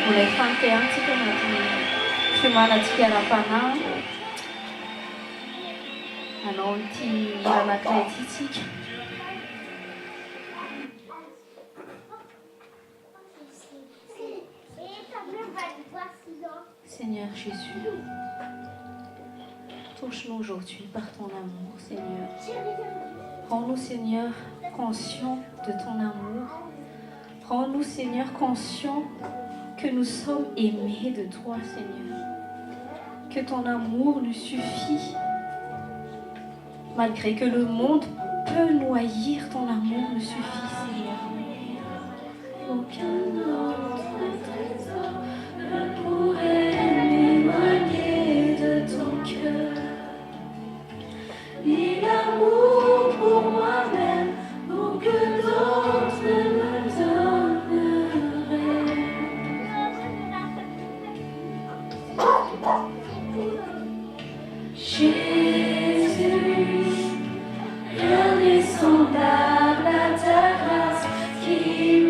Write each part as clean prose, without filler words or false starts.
Mulai fanteang sih kan nanti cuma nanti harapan nanti anak kritik. Seigneur Jésus, touche-nous aujourd'hui par ton amour, Seigneur. Rends-nous, Seigneur, conscients de ton amour. Rends-nous, Seigneur, conscients que nous sommes aimés de toi, Seigneur. Que ton amour nous suffit. Malgré que le monde peut noyer, ton amour nous suffit, Seigneur. Aucun autre trésor ne pourrait m'éloigner de ton cœur. Ni l'amour pour moi-même, aucun d'autre ne me donnerait. Jésus, rien n'est semblable à ta grâce qui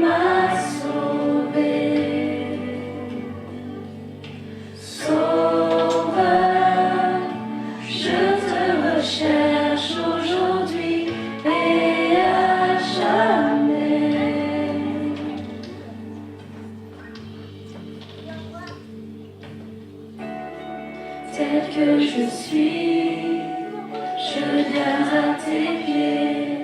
m'a sauvé. Sauveur, je te recherche aujourd'hui et à jamais. Tel que je suis, je viens à tes pieds.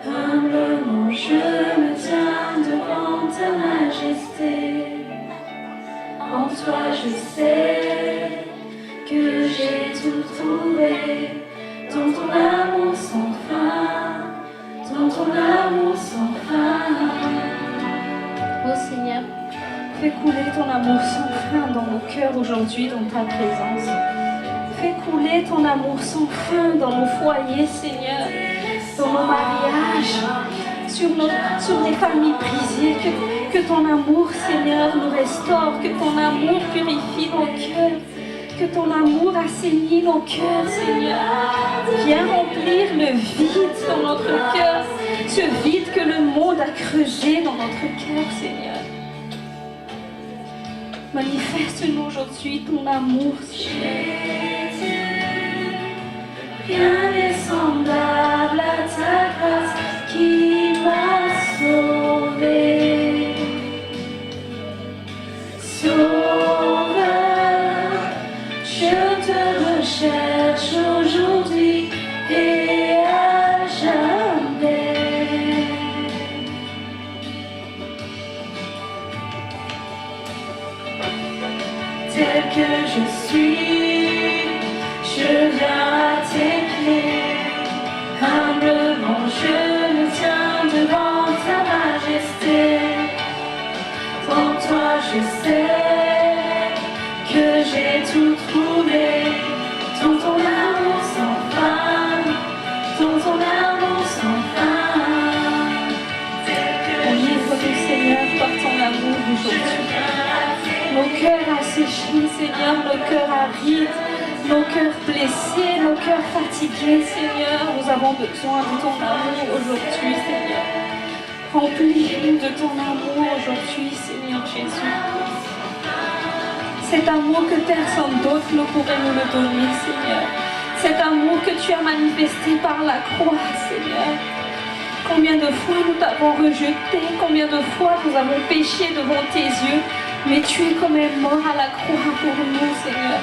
Humblement je me tiens devant ta majesté. En toi je sais que j'ai tout trouvé. Dans ton amour sans fin, dans ton amour sans fin. Oh Seigneur, fais couler ton amour sans fin dans nos cœurs aujourd'hui, dans ta présence. Fais couler ton amour sans fin dans nos foyers, Seigneur, dans nos mariages, sur les familles brisées. Que ton amour, Seigneur, nous restaure, que ton amour purifie nos cœurs, que ton amour assainit nos cœurs, Seigneur. Viens remplir le vide dans notre cœur, ce vide que le monde a creusé dans notre cœur, Seigneur. Manifeste-nous aujourd'hui ton amour, Seigneur. Rien n'est semblable à ta grâce qui m'a sauvé. Sauveur, je te recherche aujourd'hui et à jamais. Tel que je suis, je viens à tes pieds. Humblement je me tiens devant ta majesté. En toi je sais que j'ai tout trouvé. Dans ton amour sans fin, dans ton amour sans fin. Livre-nous, Seigneur, par ton amour aujourd'hui. Nos cœurs asséchés, Seigneur, nos cœurs arides, nos cœurs blessés, nos cœurs fatigués, Seigneur. Nous avons besoin de ton amour aujourd'hui, Seigneur. Remplis-nous de ton amour aujourd'hui, Seigneur Jésus. Cet amour que personne d'autre ne pourrait nous le donner, Seigneur. Cet amour que tu as manifesté par la croix, Seigneur. Combien de fois nous t'avons rejeté, combien de fois nous avons péché devant tes yeux, mais tu es quand même mort à la croix pour nous, Seigneur.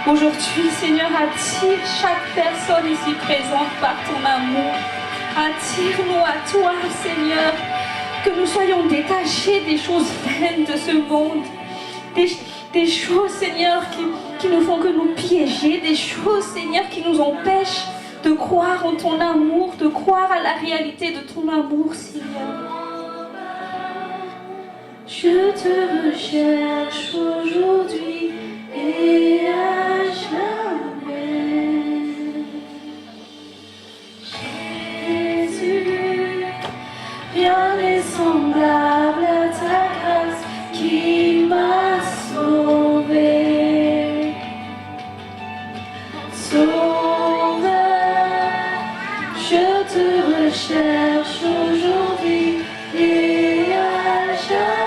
Aujourd'hui, Seigneur, attire chaque personne ici présente par ton amour. Attire-nous à toi, Seigneur, que nous soyons détachés des choses vaines de ce monde, des choses, Seigneur, qui nous font que nous piéger, des choses, Seigneur, qui nous empêchent de croire en ton amour, de croire à la réalité de ton amour, Seigneur. Je te recherche aujourd'hui et à jamais. Jésus, rien n'est semblable à ta grâce qui m'a sauvé. Sauveur, je te recherche aujourd'hui et à jamais.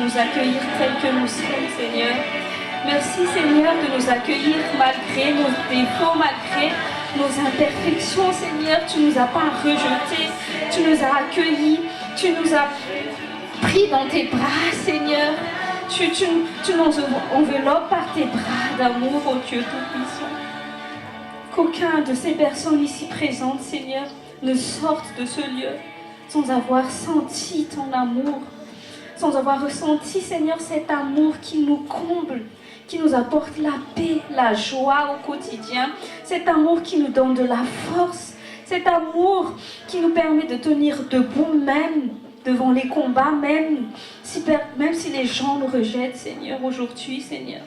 nous accueillir tels que nous sommes, Seigneur. Merci, Seigneur, de nous accueillir malgré nos défauts, malgré nos imperfections, Seigneur. Tu ne nous as pas rejetés, tu nous as accueillis, tu nous as pris dans tes bras, Seigneur. Tu nous enveloppes par tes bras d'amour, ô Dieu Tout-Puissant. Qu'aucun de ces personnes ici présentes, Seigneur, ne sorte de ce lieu sans avoir senti ton amour, sans avoir ressenti, Seigneur, cet amour qui nous comble, qui nous apporte la paix, la joie au quotidien, cet amour qui nous donne de la force, cet amour qui nous permet de tenir debout même devant les combats, même si les gens nous rejettent, Seigneur, aujourd'hui, Seigneur,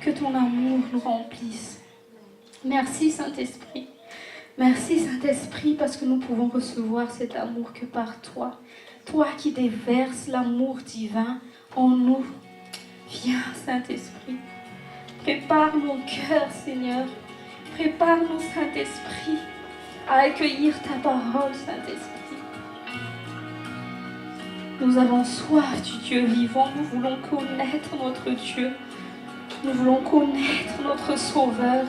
que ton amour nous remplisse. Merci, Saint-Esprit. Merci, Saint-Esprit, parce que nous pouvons recevoir cet amour que par toi. Toi qui déverses l'amour divin en nous. Viens, Saint-Esprit. Prépare mon cœur, Seigneur. Prépare-nous, Saint-Esprit, à accueillir ta parole, Saint-Esprit. Nous avons soif du Dieu vivant. Nous voulons connaître notre Dieu. Nous voulons connaître notre Sauveur.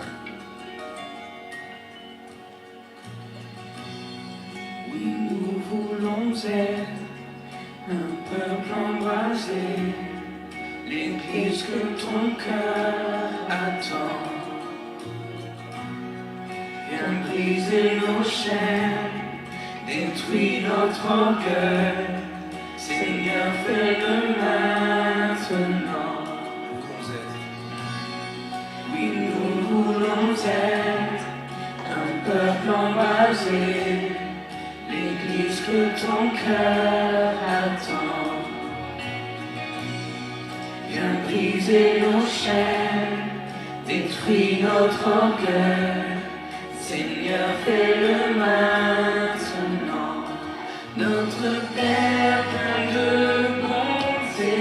Oui, nous voulons être un peuple embrasé, l'église que ton cœur attend. Viens briser nos chaînes, détruis notre orgueil. Seigneur, fais-le maintenant. Oui, nous voulons être un peuple embrasé, l'église que ton cœur attend. Viens briser nos chaînes, détruis notre orgueil. Seigneur, fais-le maintenant. Notre Père plein de bonté,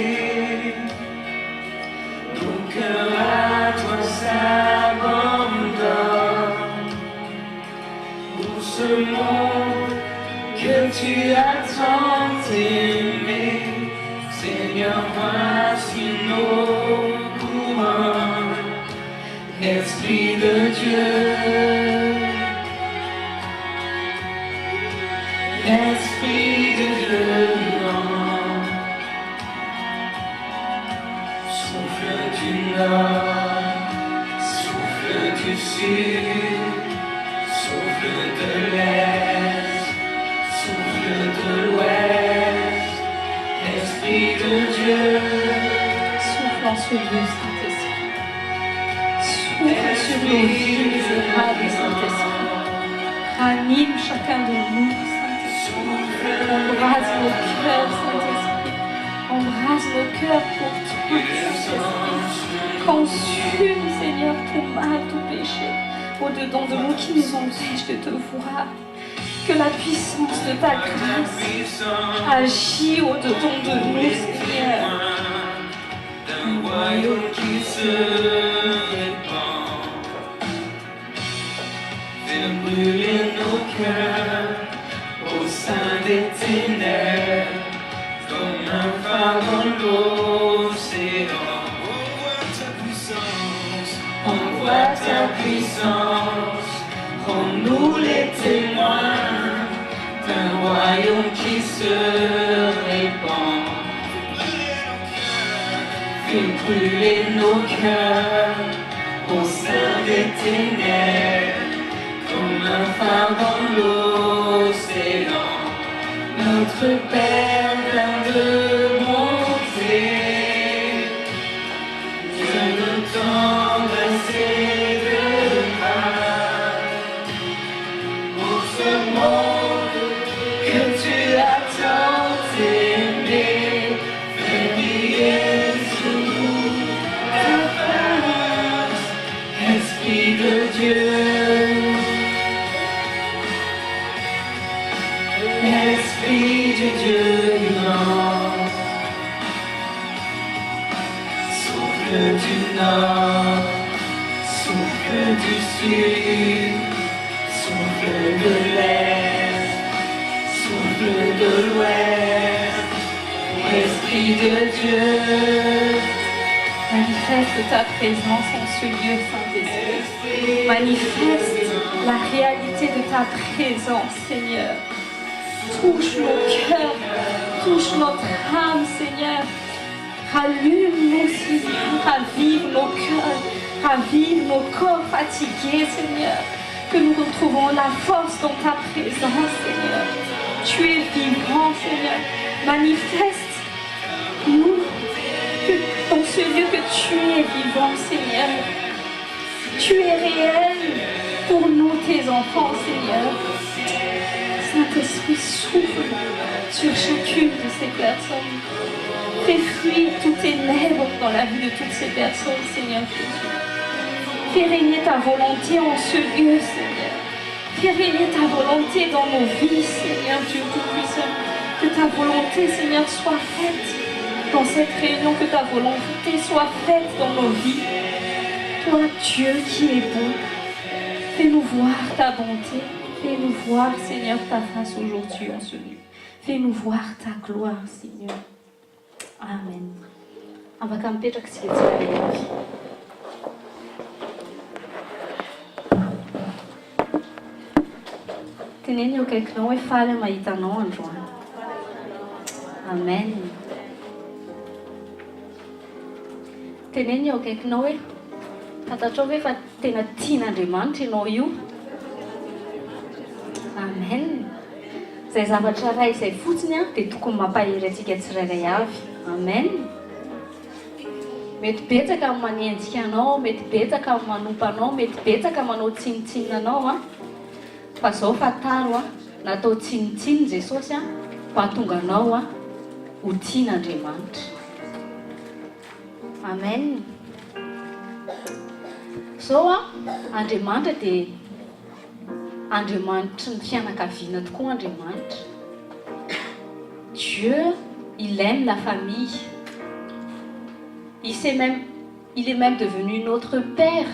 nos cœurs à toi s'abandonnent. Pour ce monde que tu as tant aimé, Seigneur, voici nos couronnes. Esprit de Dieu, Esprit de Dieu vivant, souffle du nord, souffle du sud, souffle de l'est, souffle de l'ouest, Esprit de Dieu. Souffle en ce lieu, Saint-Esprit. Souffle sur nos vies misérables, Saint-Esprit. Ranime chacun de nous, Saint-Esprit. Embrase nos cœurs, Saint-Esprit. Embrase nos cœurs pour toi, Saint-Esprit. Consume, Seigneur, tout mal, tout péché au-dedans de nous qui nous empêche de te voir. Que la puissance de ta grâce agit au-dedans de nous, Seigneur. Un royaume qui se répand, fait brûler nos cœurs au sein des ténèbres, comme un phare dans l'océan. Envoie ta puissance, rends-nous les témoins d'un royaume qui se répand. Fais brûler nos cœurs au sein des ténèbres, comme un phare dans l'océan. Notre Père plein de bonté, Dieu de tendresse et de grâce, pour ce monde que tu as tant aimé, fais briller sur nous ta face, Esprit de Dieu. Esprit de Dieu vivant, souffle du nord, souffle du sud, souffle de l'est, souffle de l'ouest, Esprit Esprit de Dieu, manifeste ta présence en ce lieu, Saint-Esprit. Manifeste la réalité de ta présence, Seigneur. Touche nos cœurs, touche notre âme, Seigneur. Rallume-nous, Seigneur, ravive nos cœurs, ravive nos corps fatigués, Seigneur. Que nous retrouvons la force dans ta présence, Seigneur. Tu es vivant, Seigneur. Manifeste-nous dans ce lieu que tu es vivant, Seigneur. Tu es réel pour nous, tes enfants, Seigneur. Saint-Esprit, souffle sur chacune de ces personnes. Fais fuir tous tes ténèbres dans la vie de toutes ces personnes, Seigneur Jésus. Fais régner ta volonté en ce lieu, Seigneur. Fais régner ta volonté dans nos vies, Seigneur Dieu Tout-Puissant. Que ta volonté, Seigneur, soit faite dans cette réunion, que ta volonté soit faite dans nos vies. Toi, Dieu qui est bon, fais-nous voir ta bonté. Fais-nous voir, Seigneur, ta face aujourd'hui en ce lieu. Fais-nous voir ta gloire, Seigneur. Amen. Afaka mipetraka tsika tsara avy. Teneny eo akaikinao hoe faly mahita anao androany. Amen. Teneny eo akaikinao hoe fantatrao hoe fa tena tian'Andriamanitra ianao io. Amen. Zay zavatra iray izay fotsiny dia tokony mampahery antsika tsirairay avy. Amen. Mety betsaka amin'ny manenjika anao, mety betsaka amin'ny manompa anao, mety betsaka manao tsinitsinina anao fa zao fataro natao tsinitsiny Jesosy mba hahatonga anao ho tian'Andriamanitra. Amen. Zao Andriamanitra dia Andriamanitra ny fianakaviana tokoa Andriamanitra. Dieu, il aime la famille. Il est même devenu notre Père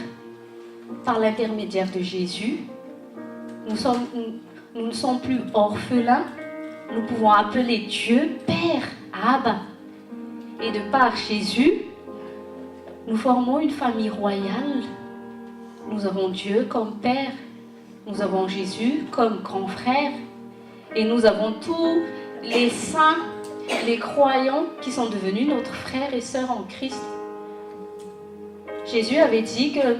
par l'intermédiaire de Jésus. Nous ne sommes plus orphelins. Nous pouvons appeler Dieu Père, Abba. Et de par Jésus, nous formons une famille royale. Nous avons Dieu comme Père. Nous avons Jésus comme grand frère. Et nous avons tous les saints, les croyants qui sont devenus notre frères et sœurs en Christ. Jésus avait dit que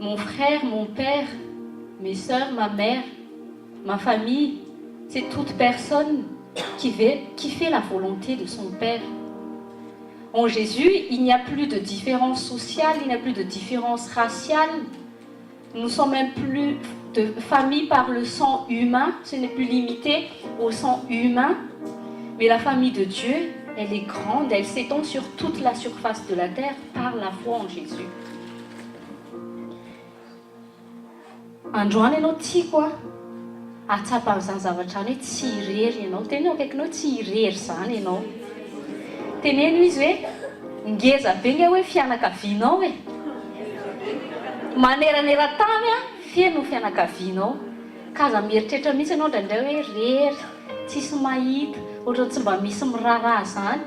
mon frère, mon père, mes sœurs, ma mère, ma famille, c'est toute personne qui fait la volonté de son Père. En Jésus, il n'y a plus de différence sociale, il n'y a plus de différence raciale. Nous ne sommes même plus de famille par le sang humain, ce n'est plus limité au sang humain. Mais la famille de Dieu, elle est grande, elle s'étend sur toute la surface de la terre par la foi en Jésus. Androany ianao tiako atsapa amin'izany zavatra hoe tsy irery ianao. Teneno akaikinao tsy irery zany ianao. Teneno izy hoe ngeza be nge hoe fianakavianao e. Maneranera-tany feno fianakavianao. Kaza mieritreritra mihitsy ianao ndraindray hoe rery, tsisy mahita, ohatra tsy mba misy miraharaha zany.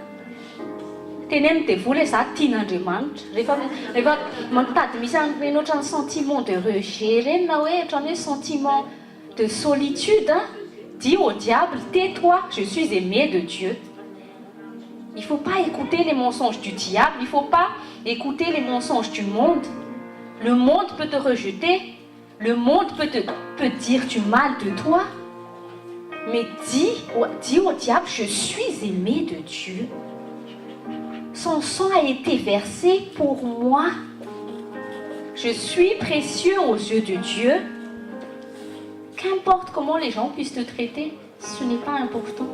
Teneno dia vola za tian'Andriamanitra. Rehefa mitady misy any ohatran'ny sentiment de rejet reny na hoe ohatran'ny hoe sentiment de solitude, dis au diable, tais-toi, je suis aimé de Dieu. Il ne faut pas écouter les mensonges du diable, il ne faut pas écouter les mensonges du monde. Le monde peut te rejeter, le monde peut dire du mal de toi, mais dis au diable, je suis aimé de Dieu. Son sang a été versé pour moi. Je suis précieux aux yeux de Dieu. Qu'importe comment les gens puissent te traiter, ce n'est pas important.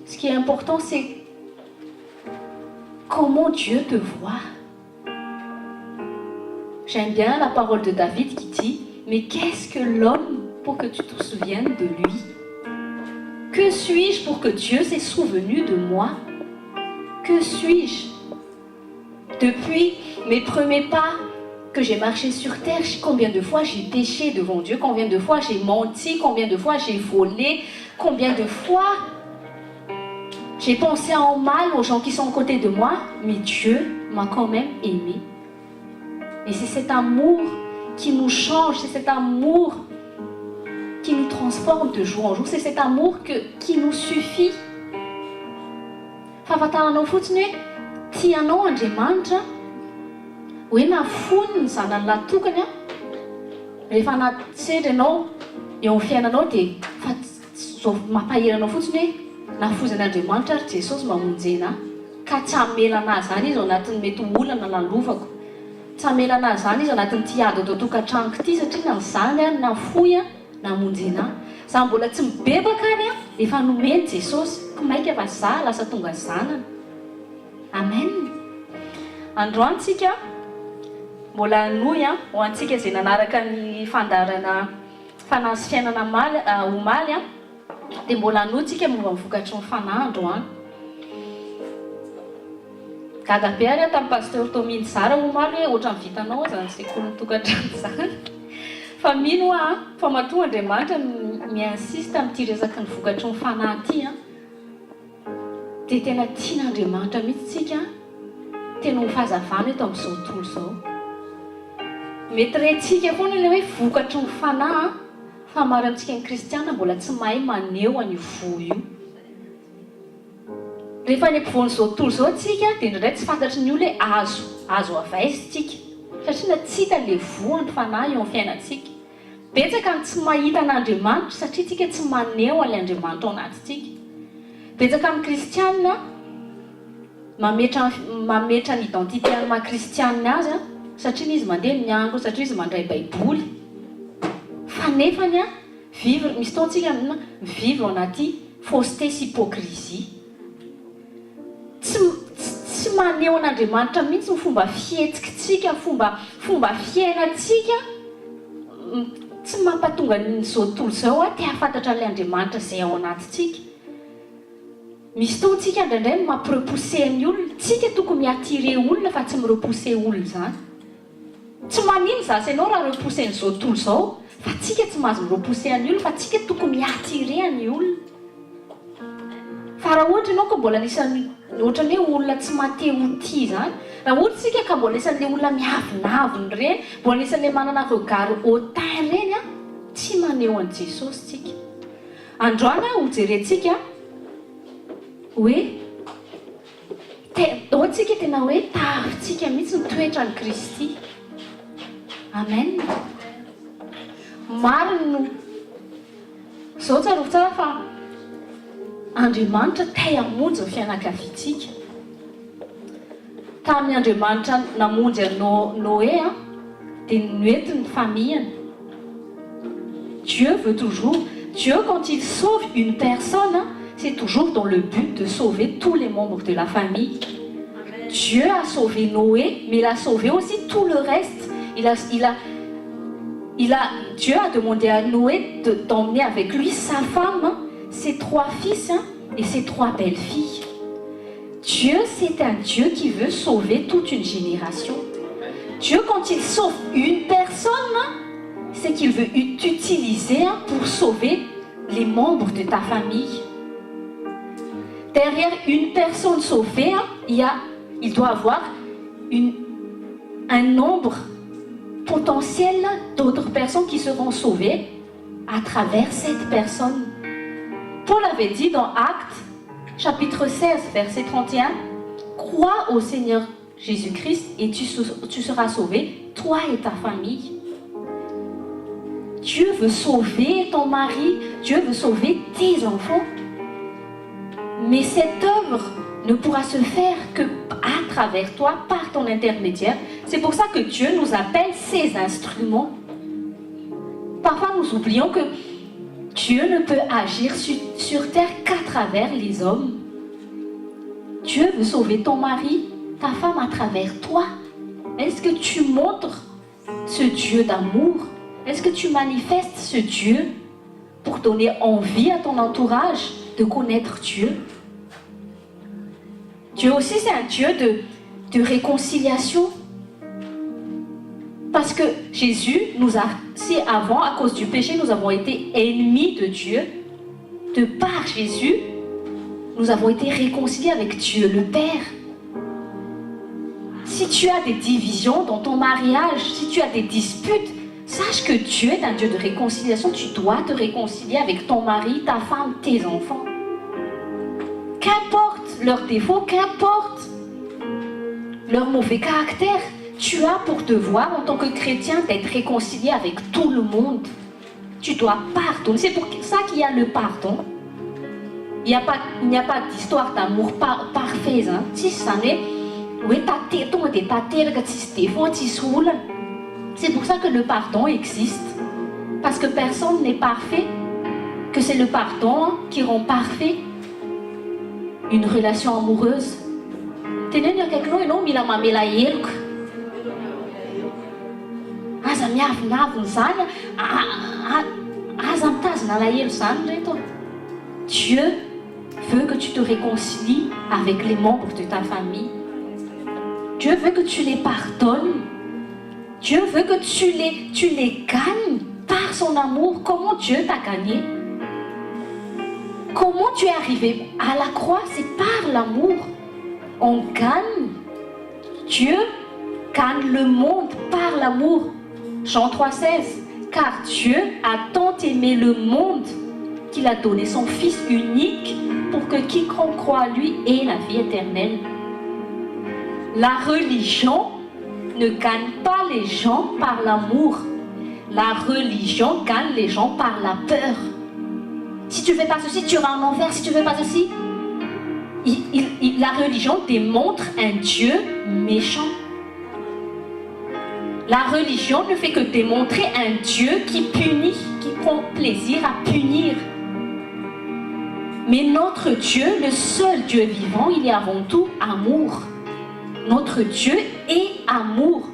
Ce qui est important, c'est comment Dieu te voit. J'aime bien la parole de David qui dit « Mais qu'est-ce que l'homme pour que tu te souviennes de lui? Que suis-je pour que Dieu s'est souvenu de moi? Que suis-je? Depuis mes premiers pas que j'ai marché sur terre, combien de fois j'ai péché devant Dieu, combien de fois j'ai menti, combien de fois j'ai volé, combien de fois J'ai pensé en mal aux gens qui sont à côté de moi, mais Dieu m'a quand même aimé. Et c'est cet amour qui nous change, c'est cet amour qui nous transforme de jour en jour, c'est cet amour qui nous suffit. Fahafantaranao fotsiny hoe tianao Andriamanitra hoe nafony ny zanany natokany rehefa anaty sedra ianao eo amin'ny fiainanao dia mampahery anao fotsiny hoe nafozan'Andriamanitra ary Jesosy mamonjena ka tsy hamelana azy zany izy ao anatin'ny mety olana lalovako, tsy hamelana azy zany izy ao anatin'ny tiady atao tokantranoko ity satria na zany nafoy namonjena za mbola tsy mibebaka ary efa nomeny Jesosy ko maika fa za lasa tonga zanana. Amen. Androany tsika mbola anoy ho antsika izay nanaraka ny fandarana fanahy sy fiainana omaly dia mbola anoy tsika momba mivokatry ny fanahy androany. Gaga be ary tamin'ny pasteur Tominy Zara omaly hoe ohatran'ny vitanao zany sekoly tokantrano zany. Fa mino fa matoa Andriamanitra mi-insiste amin'ity resaky ny vokatry ny fanahy ity dia tena tian'Andriamanitra mihitsy tsika tena ho fahazavana eto amin'izao tontolo izao. Mety rentsika foana ilay hoe vokatry ny fanahy fa maro amintsika ny kristiana mbola tsy mahay maneho an'io vo io. Rehefa ny ampovoan'izao tontolo izao tsika dia indraindray tsy fantatry ny olona hoe azo avaisintsika satria na tsy hita ilay voan'ny fanahy eo amin'ny fiainantsika. Betsaka ny tsy mahita an'Andriamanitra satria tsika tsy maneho an'ilay Andriamanitra ao anatintsika. Betsaka amin'ny kristianina mametra ny identité ny maha-kristianina azy satria izy mandeha miandro, satria izy mandray baiboly. Fa nefany misy taontsika vivre ao anaty fausseté sy hypocrisie. Tsy maneho an'Andriamanitra mihitsy ny fomba fihetsikitsika, fomba fiainantsika. Tsy mampatonga n'izao tontolo izao te hafantatra ilay Andriamanitra izay ao anatintsika. Misy taontsika indraindray mampirepousser ny olona, tsika tokony miattirer olona fa tsy mirepousser olona zany. Tsy manino zasy ianao raha repousser n'izao tontolo izao, fa tsika tsy mahazo mirepousser ny olona fa tsika tokony miattirer ny olona. Fa raha ohatra ianao ka mbola anisan'ny ohatran'ny hoe olona tsy mateo tia zany, raha ohatra tsika ka mbola anisan'ilay olona miavinaviny ireny, mbola anisan'ilay manana regard hautain ireny tsy maneho an'i Jesosy tsika. Androany ho jerentsika hoe taontsika tena hoe tahafintsika mihitsy ny toetra ny Kristy. Amen. Mariny izao tsarovy tsara fa Andriamanitra te hamonjy ny fianakaviantsika. Tamin'ny Andriamanitra namonjy Noé dia noety ny famille. Dieu veut toujours, Dieu quand il sauve une personne, c'est toujours dans le but de sauver tous les membres de la famille. Dieu a sauvé Noé, mais il a sauvé aussi tout le reste. Dieu a demandé à Noé d'emmener avec lui sa femme, ses 3 fils et ses 3 belles-filles. Dieu, c'est un Dieu qui veut sauver toute une génération. Dieu, quand il sauve une personne, c'est qu'il veut t'utiliser pour sauver les membres de ta famille. Derrière une personne sauvée, il doit avoir un nombre potentiel d'autres personnes qui seront sauvées à travers cette personne. Paul avait dit dans Actes, chapitre 16, verset 31, « Crois au Seigneur Jésus-Christ et tu seras sauvé, toi et ta famille. » Dieu veut sauver ton mari, Dieu veut sauver tes enfants. Mais cette œuvre ne pourra se faire que à travers toi, par ton intermédiaire. C'est pour ça que Dieu nous appelle ses instruments. Parfois nous oublions que Dieu ne peut agir sur terre qu'à travers les hommes. Dieu veut sauver ton mari, ta femme à travers toi. Est-ce que tu montres ce Dieu d'amour? Est-ce que tu manifestes ce Dieu pour donner envie à ton entourage de connaître Dieu? Dieu aussi, c'est un Dieu de réconciliation. Parce que Jésus nous a, si avant, à cause du péché, nous avons été ennemis de Dieu, de par Jésus, Nous avons été réconciliés avec Dieu, le Père. Si tu as des divisions dans ton mariage, si tu as des disputes, sache que Dieu est un Dieu de réconciliation. Tu dois te réconcilier avec ton mari, ta femme, tes enfants. Qu'importe leurs défauts, qu'importe leur mauvais caractère, tu as pour devoir en tant que chrétien d'être réconcilié avec tout le monde. Tu dois pardonner. C'est pour ça qu'il y a le pardon. Il n'y a pas d'histoire d'amour parfait. Hein. C'est pour ça que le pardon existe. Parce que personne n'est parfait. Que c'est le pardon qui rend parfait une relation amoureuse. Dieu veut que tu te réconcilies avec les membres de ta famille. Dieu veut que tu les pardonnes. Dieu veut que tu les gagnes par son amour. Comment Dieu t'a gagné? Comment tu es arrivé à la croix? C'est par l'amour. On gagne. Dieu gagne le monde par l'amour. Jean 3,16. Car Dieu a tant aimé le monde qu'il a donné son Fils unique pour que quiconque croit à lui ait la vie éternelle. La religion ne gagne pas les gens par l'amour. La religion gagne les gens par la peur. Si tu ne fais pas ceci, tu iras en enfer. Si tu ne fais pas ceci, la religion démontre un Dieu méchant. La religion ne fait que démontrer un Dieu qui punit, qui prend plaisir à punir. Mais notre Dieu, le seul Dieu vivant, il est avant tout amour. Notre Dieu est amour.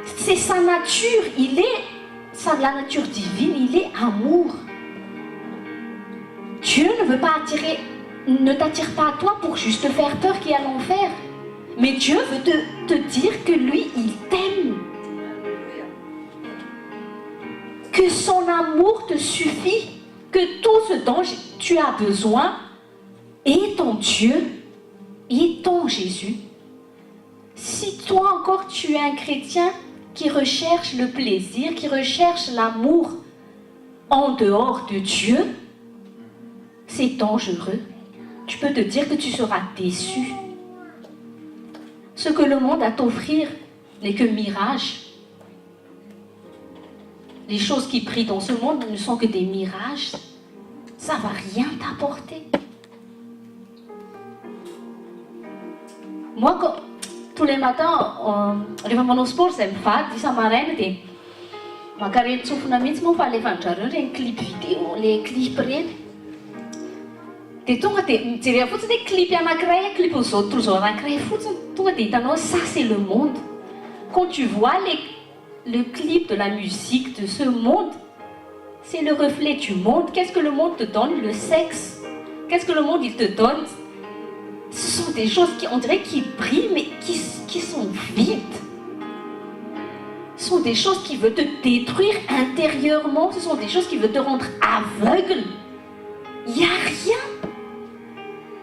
C'est sa nature, la nature divine, il est amour. Dieu ne t'attire pas à toi pour juste te faire peur qu'il y a l'enfer. Mais Dieu veut te dire que lui, il t'aime. Que son amour te suffit. Que tout ce dont tu as besoin est ton Dieu, est ton Jésus. Si toi encore tu es un chrétien qui recherche le plaisir, qui recherche l'amour en dehors de Dieu, c'est dangereux. Tu peux te dire que tu seras déçu. Ce que le monde a à t'offrir n'est que mirage. Les choses qui brillent dans ce monde ne sont que des mirages. Ça ne va rien t'apporter. Moi, tous les matins, rehefa manao sport izay mivady isa-maraina dia makareny tsofina mihitsy moa fa alefanjareo reny clip vidéo, les clip reny. Dia tonga dia mijery fotsiny hoe clip anankiray, clip zao tontolo zao anankiray fotsiny, tonga dia hitanao ça c'est le monde. Quand tu vois le clip de la musique de ce monde, c'est le reflet du monde. Qu'est-ce que le monde te donne? Le sexe. Qu'est-ce que le monde il te donne? Ce sont des choses qui, on dirait, qui brillent, mais qui sont vides. Ce sont des choses qui veulent te détruire intérieurement. Ce sont des choses qui veulent te rendre aveugle. Il n'y a rien.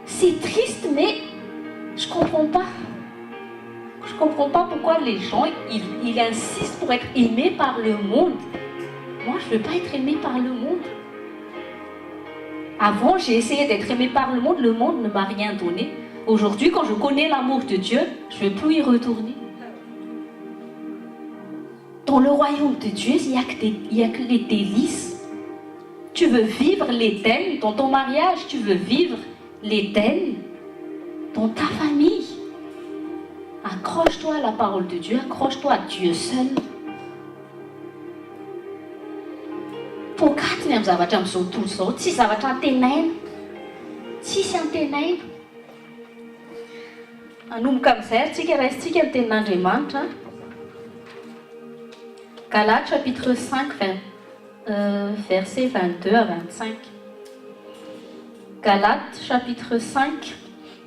C'est triste, mais je ne comprends pas. Je ne comprends pas pourquoi les gens ils insistent pour être aimés par le monde. Moi, je ne veux pas être aimé par le monde. Avant, j'ai essayé d'être aimé par le monde ne m'a rien donné. Aujourd'hui, quand je connais l'amour de Dieu, je ne veux plus y retourner. Dans le royaume de Dieu, il n'y a que les délices. Tu veux vivre l'Éden dans ton mariage, tu veux vivre l'Éden dans ta famille. Accroche-toi à la parole de Dieu, accroche-toi à Dieu seul. Pokaty ny amin'ny zavatra amin'izao tontolo izao, tsy zavatra antenaina, tsisy antenaina. Anomboka amin'izay antsika raisintsika ny tenin'Andriamanitra. Galates chapitre 5, versets 22 à 25. Galates chapitre 5,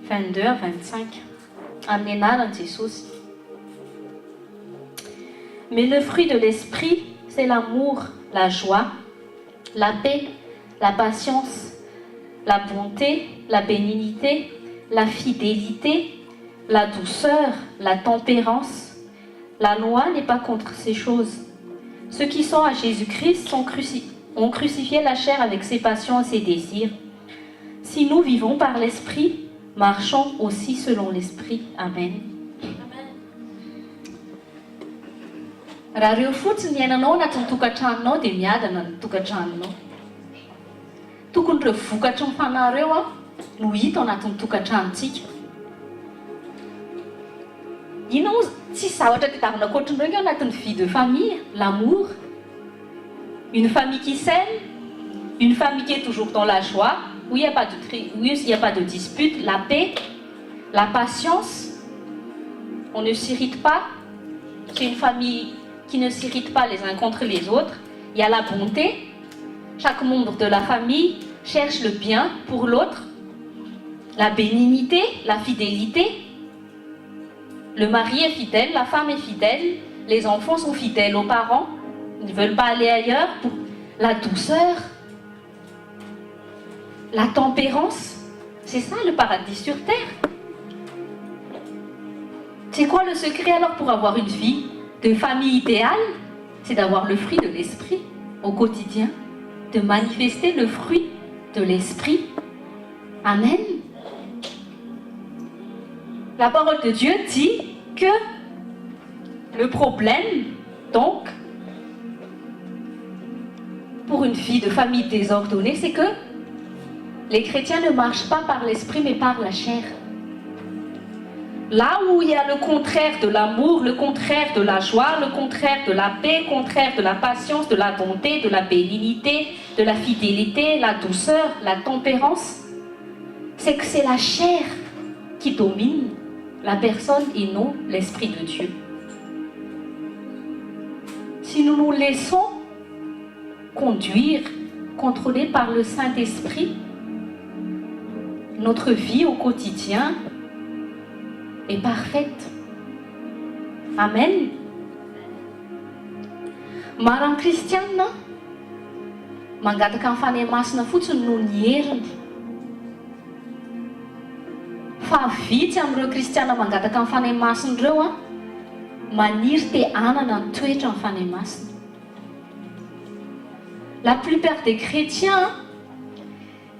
22 à 25. Amin'ny anaran'i Jesosy. Mais le fruit de l'esprit, c'est l'amour, la joie, la paix, la patience, la bonté, la bénignité, la fidélité, la douceur, la tempérance. La loi n'est pas contre ces choses. Ceux qui sont à Jésus-Christ ont crucifié la chair avec ses passions et ses désirs. Si nous vivons par l'Esprit, marchons aussi selon l'Esprit. Amen. Raha reo fotsiny ny iainanao anatin'ny tokantranonao dia miadana ny tokantranonao. Tokony ireo vokatra ny fanareo no hita anatin'ny tokantranontsika. Ino moa tsy zavatra tadiavina ankoatran'ireo anatin'ny vie de famille, l'amour, une famille qui s'aime, une famille qui est toujours dans la joie, où il n'y a pas de dispute, la paix, la patience, on ne s'irrite pas, c'est une famille qui ne s'irrite pas les uns contre les autres. Il y a la bonté, chaque membre de la famille cherche le bien pour l'autre, la bénignité, la fidélité. Le mari est fidèle, la femme est fidèle, les enfants sont fidèles aux parents, ils ne veulent pas aller ailleurs. Pour la douceur, la tempérance, c'est ça le paradis sur terre. C'est quoi le secret alors pour avoir une vie de famille idéale? C'est d'avoir le fruit de l'esprit au quotidien, de manifester le fruit de l'esprit. Amen. La parole de Dieu dit que le problème, donc, pour une vie de famille désordonnée, c'est que les chrétiens ne marchent pas par l'esprit mais par la chair. Là où il y a le contraire de l'amour, le contraire de la joie, le contraire de la paix, le contraire de la patience, de la bonté, de la bénignité, de la fidélité, la douceur, la tempérance, c'est que c'est la chair qui domine la personne et non l'Esprit de Dieu. Si nous nous laissons conduire, contrôler par le Saint-Esprit, notre vie au quotidien est parfaite. Amen. Maro amin'ny kristianina mangataka amin'ny fanahy-masina fotsiny noho ny heriny. Fa vitsy amin'ireo kristiana mangataka amin'ny fanahy-masina ireo maniry te hanana ny toetra amin'ny fanahy-masina. La plupart des chrétiens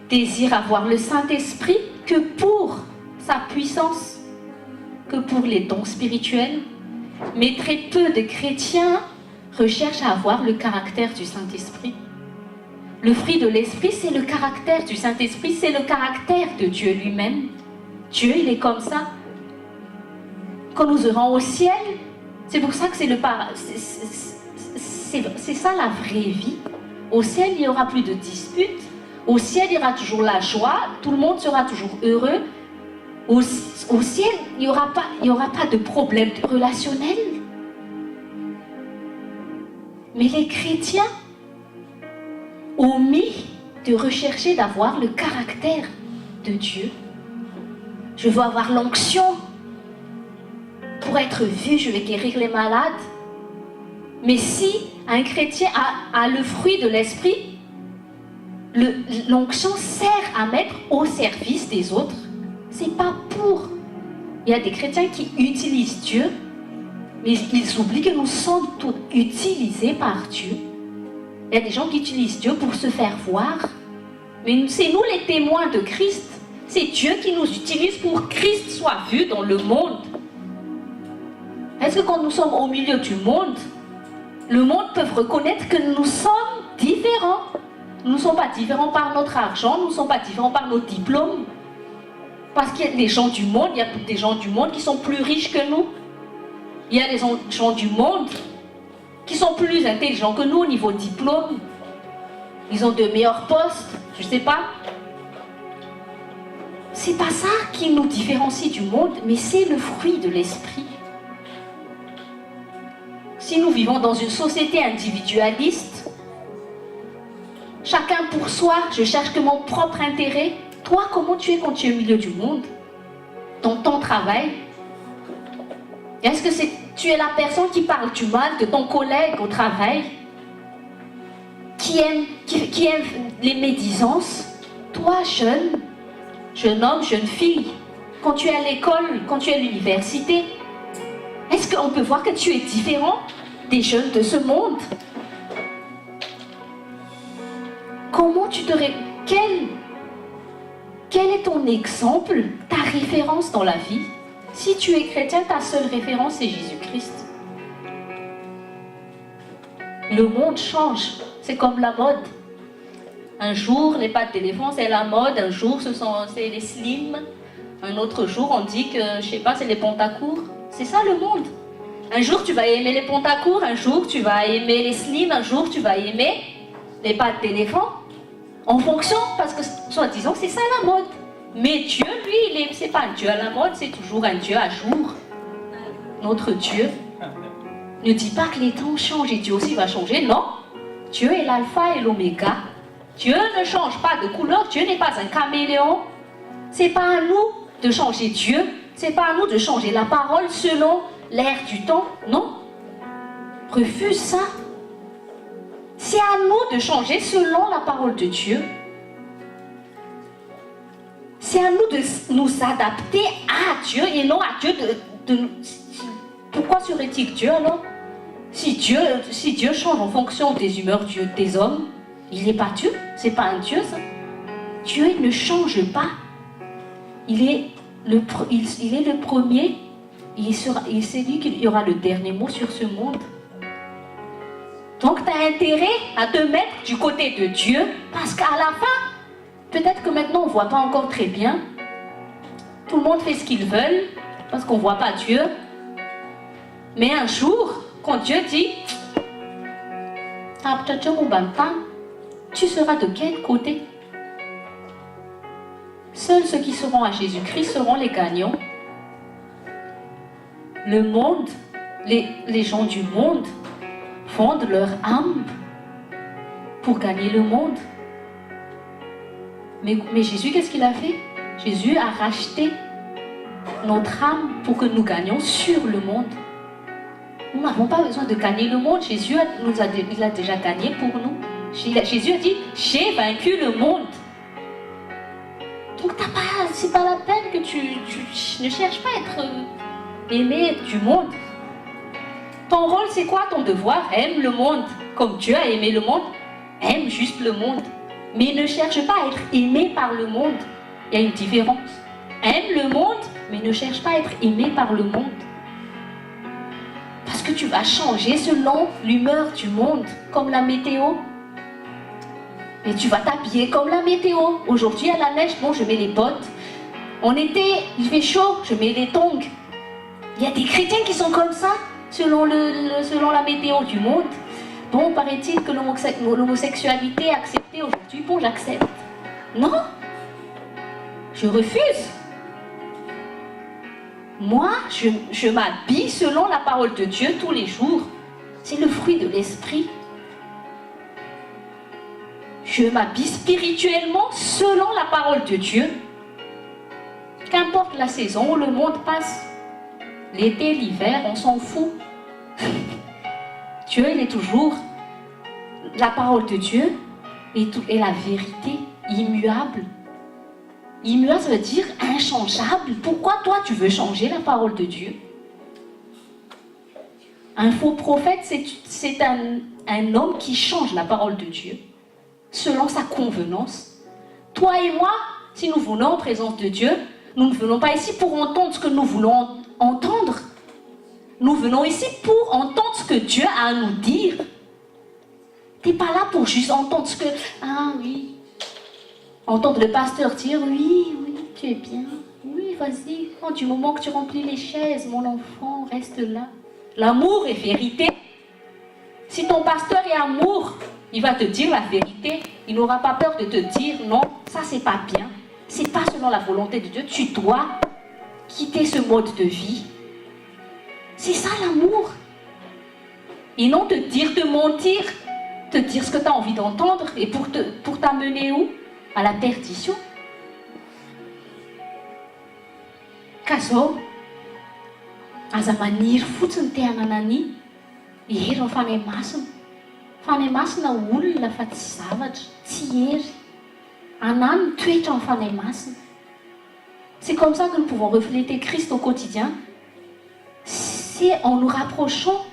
désirent avoir le Saint-Esprit que pour sa puissance, que pour les dons spirituels, mais très peu de chrétiens recherchent à avoir le caractère du Saint-Esprit. Le fruit de l'Esprit, c'est le caractère du Saint-Esprit, c'est le caractère de Dieu lui-même. Dieu, il est comme ça. Quand nous irons au ciel, c'est pour ça que c'est ça la vraie vie. Au ciel, il n'y aura plus de disputes. Au ciel, il y aura toujours la joie. Tout le monde sera toujours heureux. Au ciel, il n'y aura pas de problème relationnel. Mais les chrétiens ont mis de rechercher d'avoir le caractère de Dieu. Je veux avoir l'onction. Pour être vu, je vais guérir les malades. Mais si un chrétien a le fruit de l'esprit, l'onction sert à mettre au service des autres. C'est pas pour. Il y a des chrétiens qui utilisent Dieu, mais ils oublient que nous sommes tous utilisés par Dieu. Il y a des gens qui utilisent Dieu pour se faire voir, mais c'est nous les témoins de Christ. C'est Dieu qui nous utilise pour que Christ soit vu dans le monde. Est-ce que quand nous sommes au milieu du monde, le monde peut reconnaître que nous sommes différents? Nous ne sommes pas différents par notre argent, nous ne sommes pas différents par nos diplômes. Parce qu'il y a des gens du monde, il y a des gens du monde qui sont plus riches que nous. Il y a des gens du monde qui sont plus intelligents que nous au niveau diplôme. Ils ont de meilleurs postes, je ne sais pas. C'est pas ça qui nous différencie du monde, mais c'est le fruit de l'esprit. Si nous vivons dans une société individualiste, chacun pour soi, je cherche que mon propre intérêt. Toi, comment tu es quand tu es au milieu du monde? Dans ton travail? Est-ce que tu es la personne qui parle du mal de ton collègue au travail? Qui aime les médisances? Toi, toi, jeune homme, jeune fille, quand tu es à l'école, quand tu es à l'université, est-ce qu'on peut voir que tu es différent des jeunes de ce monde? Comment tu te... Quel est ton exemple, ta référence dans la vie? Si tu es chrétien, ta seule référence, c'est Jésus-Christ. Le monde change, c'est comme la mode. Un jour, les pâtes d'éléphant, c'est la mode. Un jour, c'est les slims. Un autre jour, on dit que, je sais pas, c'est les pantacourts. C'est ça le monde. Un jour, tu vas aimer les pantacourts. Un jour, tu vas aimer les slims. Un jour, tu vas aimer les pâtes d'éléphant. En fonction, parce que, soi-disant, c'est ça la mode. Mais Dieu, lui, c'est pas un Dieu à la mode, c'est toujours un Dieu à jour. Notre Dieu ne dit pas que les temps changent et Dieu aussi va changer. Non. Dieu est l'alpha et l'oméga. Dieu ne change pas de couleur. Dieu n'est pas un caméléon. C'est pas à nous de changer Dieu. C'est pas à nous de changer la parole selon l'air du temps. Non. Refuse ça. C'est à nous de changer selon la parole de Dieu. C'est à nous de nous adapter à Dieu et non à Dieu de... Pourquoi serait-il Dieu alors? Si Dieu change en fonction des humeurs des hommes, il n'est pas Dieu. C'est pas un Dieu ça. Dieu il ne change pas. Il est le premier. C'est lui qui aura le dernier mot sur ce monde. Donc tu as intérêt à te mettre du côté de Dieu parce qu'à la fin, peut-être que maintenant on ne voit pas encore très bien. Tout le monde fait ce qu'ils veulent parce qu'on ne voit pas Dieu. Mais un jour, quand Dieu dit tu seras de quel côté? Seuls ceux qui seront à Jésus-Christ seront les gagnants. Le monde, les gens du monde fondent leur âme pour gagner le monde. Mais Jésus, qu'est-ce qu'il a fait? Jésus a racheté notre âme pour que nous gagnions sur le monde. Nous n'avons pas besoin de gagner le monde. Jésus il a déjà gagné pour nous. Jésus a dit, j'ai vaincu le monde. Donc c'est pas la peine que tu ne cherches pas à être aimé du monde. Ton rôle, c'est quoi? Ton devoir? Aime le monde. Comme Dieu a aimé le monde, aime juste le monde. Mais ne cherche pas à être aimé par le monde. Il y a une différence. Aime le monde, mais ne cherche pas à être aimé par le monde. Parce que tu vas changer selon l'humeur du monde, comme la météo. Et tu vas t'habiller comme la météo. Aujourd'hui, à la neige, bon, je mets les bottes. En été, il fait chaud, je mets les tongs. Il y a des chrétiens qui sont comme ça, selon la météo du monde. Bon, paraît-il que l'homosexualité est acceptée aujourd'hui. Bon, j'accepte. Non, je refuse. Moi, je m'habille selon la parole de Dieu tous les jours. C'est le fruit de l'esprit. Je m'habille spirituellement selon la parole de Dieu. Qu'importe la saison où le monde passe. L'été, l'hiver, on s'en fout. Dieu, il est toujours la parole de Dieu et la vérité immuable. Immuable, ça veut dire inchangeable. Pourquoi toi, tu veux changer la parole de Dieu? Un faux prophète, c'est un homme qui change la parole de Dieu selon sa convenance. Toi et moi, si nous venons en présence de Dieu, nous ne venons pas ici pour entendre ce que nous voulons entendre. Nous venons ici pour entendre ce que Dieu a à nous dire. Tu n'es pas là pour juste entendre ce que... Ah oui. Entendre le pasteur dire oui, tu es bien. Oui, vas-y. Oh, du moment que tu remplis les chaises, mon enfant, reste là. L'amour est vérité. Si ton pasteur est amour, il va te dire la vérité. Il n'aura pas peur de te dire non, ça c'est pas bien. C'est pas selon la volonté de Dieu. Tu dois quitter ce mode de vie. C'est ça l'amour. Et non te mentir, te dire ce que tu as envie d'entendre et pour t'amener où? À la perdition. Kazo, aza maniry fotsiny te hananany hery ny fanahy masina olona fa tsy zavatra, tsy hery. un âne toetra amin'ny fanahy masina. C'est comme ça que nous pouvons refléter Christ au quotidien. C'est en nous rapprochant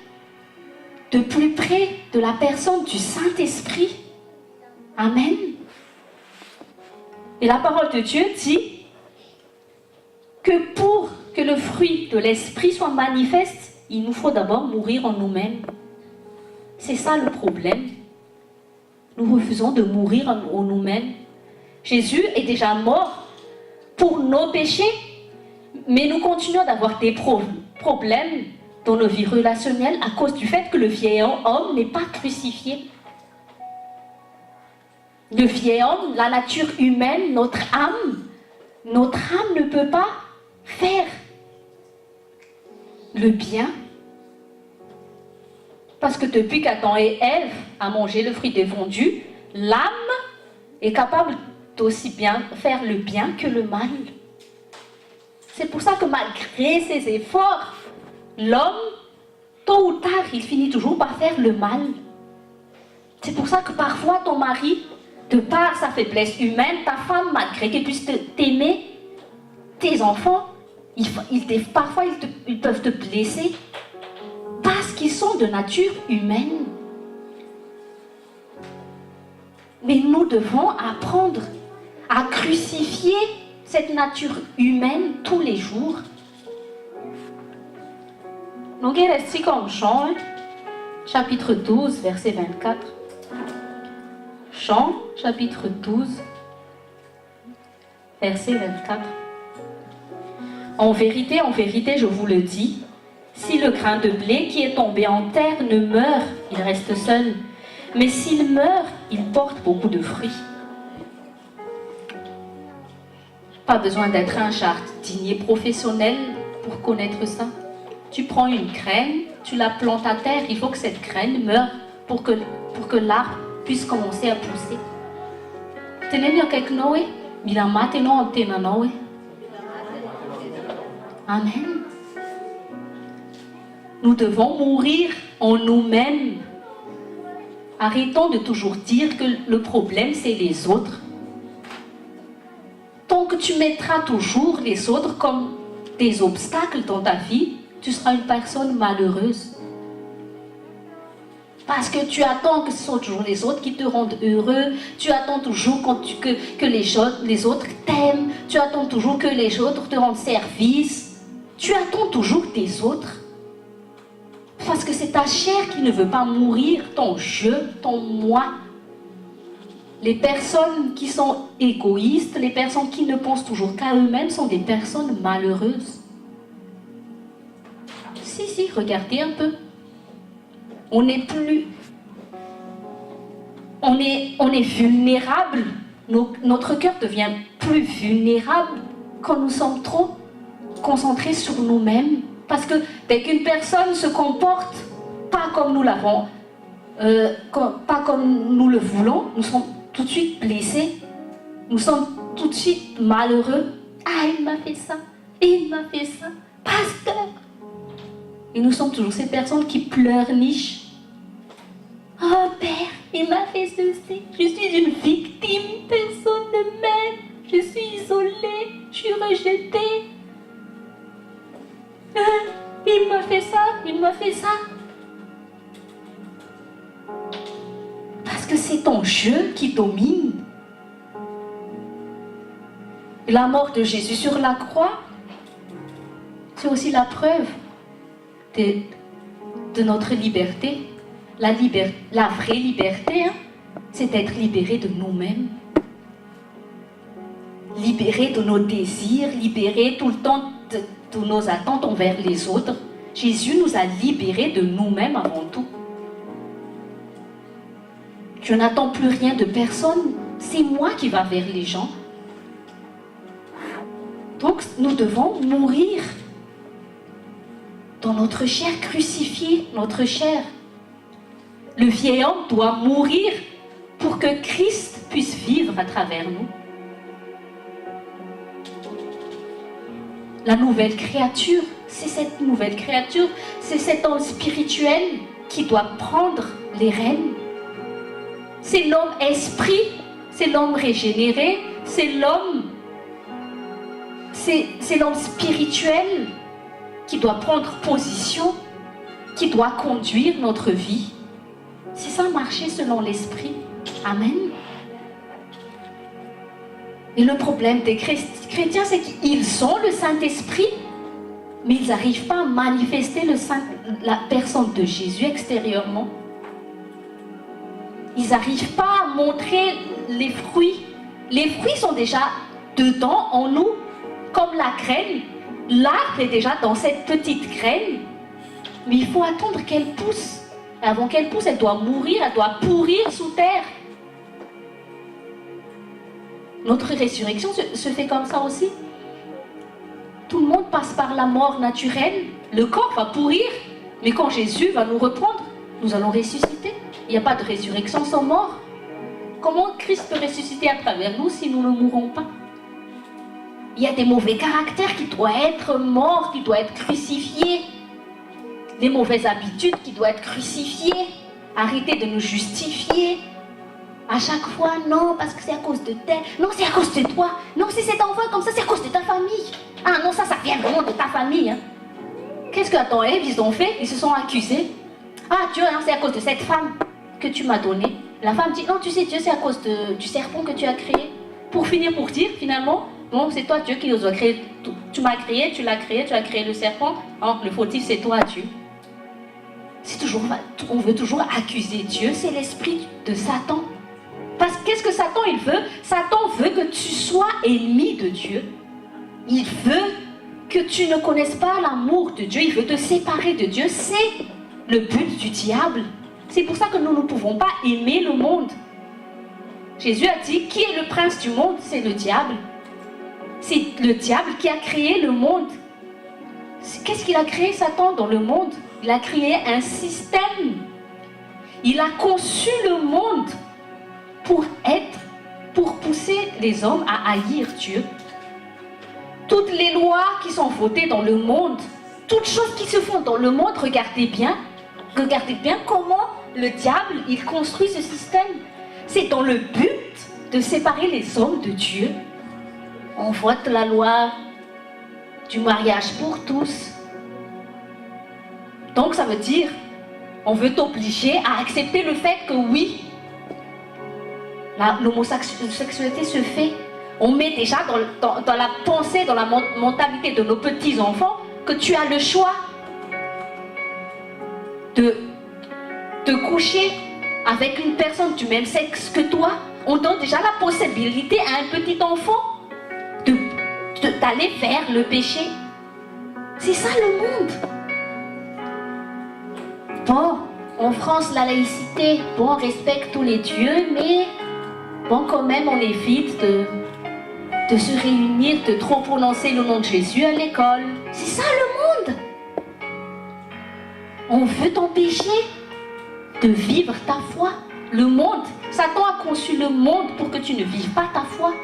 de plus près de la personne du Saint-Esprit. Amen. Et la parole de Dieu dit que pour que le fruit de l'Esprit soit manifeste, il nous faut d'abord mourir en nous-mêmes. C'est ça le problème. Nous refusons de mourir en nous-mêmes. Jésus est déjà mort pour nos péchés, mais nous continuons d'avoir des problèmes dans nos vies relationnelles à cause du fait que le vieil homme n'est pas crucifié. Le vieil homme, la nature humaine, notre âme ne peut pas faire le bien. Parce que depuis qu'Adam et Ève ont mangé le fruit défendu, l'âme est capable d'aussi bien faire le bien que le mal. C'est pour ça que malgré ses efforts, l'homme, tôt ou tard, il finit toujours par faire le mal. C'est pour ça que parfois ton mari, de par sa faiblesse humaine, ta femme, malgré qu'elle puisse t'aimer, tes enfants, parfois ils peuvent te blesser parce qu'ils sont de nature humaine. Mais nous devons apprendre à crucifier cette nature humaine tous les jours. Donc il reste comme Chant, chapitre 12, verset 24. Chant, chapitre 12, verset 24. En vérité, je vous le dis, si le grain de blé qui est tombé en terre ne meurt, il reste seul. Mais s'il meurt, il porte beaucoup de fruits. Pas besoin d'être un jardinier professionnel pour connaître ça. Tu prends une graine, tu la plantes à terre, il faut que cette graine meure pour que l'arbre puisse commencer à pousser. Amen. Nous devons mourir en nous-mêmes. Arrêtons de toujours dire que le problème c'est les autres. Tant que tu mettras toujours les autres comme des obstacles dans ta vie, tu seras une personne malheureuse. Parce que tu attends que ce soit toujours les autres qui te rendent heureux, tu attends toujours que les autres t'aiment, tu attends toujours que les autres te rendent service, tu attends toujours des autres. Parce que c'est ta chair qui ne veut pas mourir, ton je, ton moi. Les personnes qui sont égoïstes, les personnes qui ne pensent toujours qu'à eux-mêmes sont des personnes malheureuses. Si, regardez un peu. On est vulnérable. Notre cœur devient plus vulnérable quand nous sommes trop concentrés sur nous-mêmes. Parce que dès qu'une personne se comporte pas comme nous l'avons, pas comme nous le voulons, nous sommes tout de suite blessés. Nous sommes tout de suite malheureux. Ah, il m'a fait ça. Il m'a fait ça. Pasteur. Et nous sommes toujours ces personnes qui pleurnichent. Oh Père, il m'a fait ceci. Je suis une victime. Personne ne m'aime. Je suis isolée. Je suis rejetée. Il m'a fait ça. Il m'a fait ça. Parce que c'est ton jeu qui domine. La mort de Jésus sur la croix, c'est aussi la preuve de notre liberté. La vraie liberté, c'est d'être libéré de nous-mêmes. Libéré de nos désirs, libéré tout le temps de nos attentes envers les autres. Jésus nous a libérés de nous-mêmes avant tout. Je n'attends plus rien de personne, c'est moi qui va vers les gens. Donc nous devons mourir dans notre chair, crucifier notre chair. Le vieil homme doit mourir pour que Christ puisse vivre à travers nous. La nouvelle créature, c'est cette nouvelle créature, c'est cet homme spirituel qui doit prendre les rênes. C'est l'homme esprit, c'est l'homme régénéré, c'est l'homme spirituel qui doit prendre position, qui doit conduire notre vie. C'est ça, marcher selon l'esprit. Amen. Et le problème des chrétiens, c'est qu'ils ont le Saint-Esprit, mais ils n'arrivent pas à manifester la personne de Jésus extérieurement. Ils n'arrivent pas à montrer les fruits. Les fruits sont déjà dedans, en nous, comme la graine. L'arbre est déjà dans cette petite graine, mais il faut attendre qu'elle pousse. Et avant qu'elle pousse, elle doit mourir, elle doit pourrir sous terre. Notre résurrection se fait comme ça aussi. Tout le monde passe par la mort naturelle. Le corps va pourrir, mais quand Jésus va nous reprendre, nous allons ressusciter. Il n'y a pas de résurrection sans mort. Comment Christ peut ressusciter à travers nous si nous ne mourrons pas? Il y a des mauvais caractères qui doivent être morts, qui doivent être crucifiés. Des mauvaises habitudes qui doivent être crucifiées. Arrêtez de nous justifier. À chaque fois, non, parce que c'est à cause de tel. Non, c'est à cause de toi. Non, si cet enfant comme ça, c'est à cause de ta famille. Ah non, ça vient vraiment de ta famille. Hein. Qu'est-ce qu'Adam et Ève, ils ont fait? Ils se sont accusés. Ah, Dieu, hein, c'est à cause de cette femme que tu m'as donnée. La femme dit, non, tu sais, Dieu, c'est à cause du serpent que tu as créé. Pour finir, pour dire, finalement, bon, c'est toi, Dieu, qui nous a créé. Tu m'as créé, tu as créé le serpent. Oh, le fautif, c'est toi, Dieu. C'est toujours, on veut toujours accuser Dieu, c'est l'esprit de Satan. Parce qu'est-ce que Satan, il veut? Satan veut que tu sois ennemi de Dieu. Il veut que tu ne connaisses pas l'amour de Dieu. Il veut te séparer de Dieu. C'est le but du diable. C'est pour ça que nous ne pouvons pas aimer le monde. Jésus a dit, qui est le prince du monde? C'est le diable. C'est le diable qui a créé le monde. Qu'est-ce qu'il a créé, Satan, dans le monde? Il a créé un système. Il a conçu le monde pour pousser les hommes à haïr Dieu. Toutes les lois qui sont votées dans le monde, toutes choses qui se font dans le monde, regardez bien comment le diable, il construit ce système. C'est dans le but de séparer les hommes de Dieu. On vote la loi du mariage pour tous. Donc ça veut dire, on veut t'obliger à accepter le fait que oui, l'homosexualité se fait. On met déjà dans la pensée, dans la mentalité de nos petits-enfants, que tu as le choix de coucher avec une personne du même sexe que toi. On donne déjà la possibilité à un petit enfant d'aller vers le péché. C'est ça le monde. Bon, en France, la laïcité, bon, on respecte tous les dieux, mais bon, quand même, on évite de se réunir, de trop prononcer le nom de Jésus à l'école. C'est ça le monde. On veut t'empêcher de vivre ta foi. Le monde, Satan a conçu le monde pour que tu ne vives pas ta foi.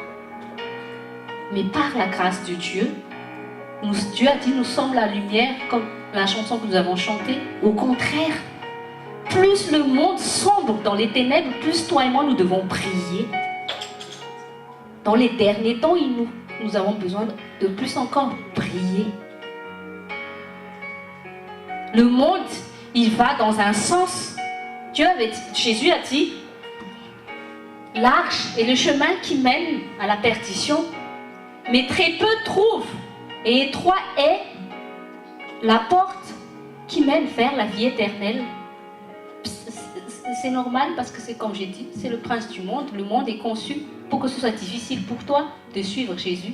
Mais par la grâce de Dieu, Dieu a dit, nous sommes la lumière, comme la chanson que nous avons chantée. Au contraire, plus le monde sombre dans les ténèbres, plus toi et moi, nous devons prier. Dans les derniers temps, nous avons besoin de plus encore prier. Le monde, il va dans un sens. Jésus a dit, large est le chemin qui mène à la perdition, mais très peu trouvent, et étroit est la porte qui mène vers la vie éternelle. C'est normal parce que c'est comme j'ai dit, c'est le prince du monde. Le monde est conçu pour que ce soit difficile pour toi de suivre Jésus.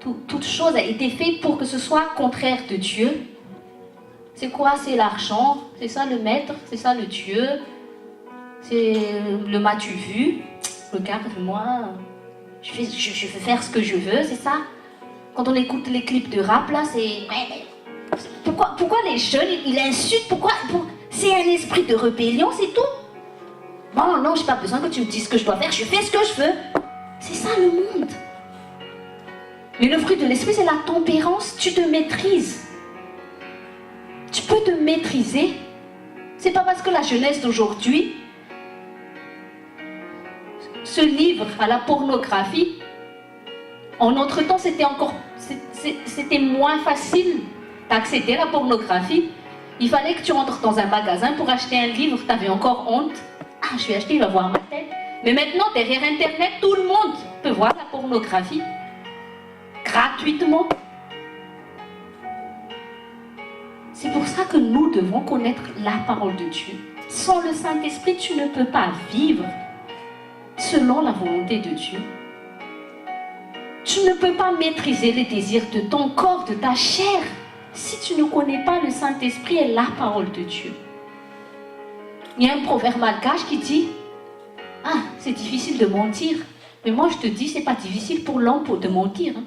Toute chose a été faite pour que ce soit contraire de Dieu. C'est quoi? C'est l'argent, c'est ça le maître, c'est ça le Dieu. C'est le m'as-tu vu? Regarde-moi, je veux faire ce que je veux, c'est ça? Quand on écoute les clips de rap, là, c'est... Pourquoi les jeunes, ils insultent? C'est un esprit de rébellion, c'est tout. Bon, non, j'ai pas besoin que tu me dises ce que je dois faire, je fais ce que je veux. C'est ça le monde. Mais le fruit de l'esprit, c'est la tempérance. Tu te maîtrises. Tu peux te maîtriser. C'est pas parce que la jeunesse d'aujourd'hui, se livre à la pornographie, en notre temps, c'était moins facile d'accéder à la pornographie. Il fallait que tu entres dans un magasin pour acheter un livre, tu avais encore honte. Ah, je vais acheter, il va voir ma tête. Mais maintenant, derrière Internet, tout le monde peut voir la pornographie. Gratuitement. C'est pour ça que nous devons connaître la parole de Dieu. Sans le Saint-Esprit, tu ne peux pas vivre selon la volonté de Dieu. Tu ne peux pas maîtriser les désirs de ton corps, de ta chair, si tu ne connais pas le Saint-Esprit et la parole de Dieu. Il y a un proverbe malgache qui dit « Ah, c'est difficile de mentir. » Mais moi, je te dis, c'est pas difficile pour l'homme de mentir. Hein.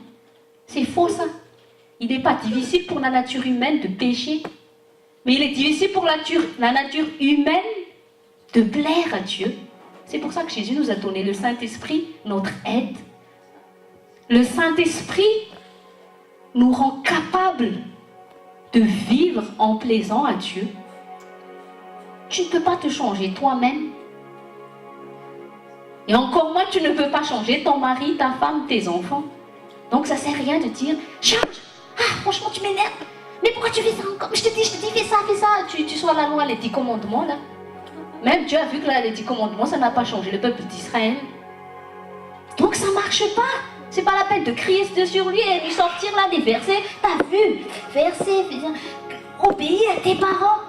C'est faux, ça. Il n'est pas difficile pour la nature humaine de pécher. Mais il est difficile pour la nature humaine de plaire à Dieu. C'est pour ça que Jésus nous a donné le Saint-Esprit, notre aide. Le Saint-Esprit nous rend capables de vivre en plaisant à Dieu. Tu ne peux pas te changer toi-même. Et encore moins, tu ne peux pas changer ton mari, ta femme, tes enfants. Donc ça ne sert à rien de dire « Change! Ah, franchement, tu m'énerves. Mais pourquoi tu fais ça encore? Je te dis, fais ça, fais ça. » Tu sois la loi, les 10 commandements, là. Même Dieu a vu que là, les 10 commandements, ça n'a pas changé le peuple d'Israël. Donc ça ne marche pas. C'est pas la peine de crier sur lui et lui sortir là des versets. T'as vu? Versets, obéis à tes parents.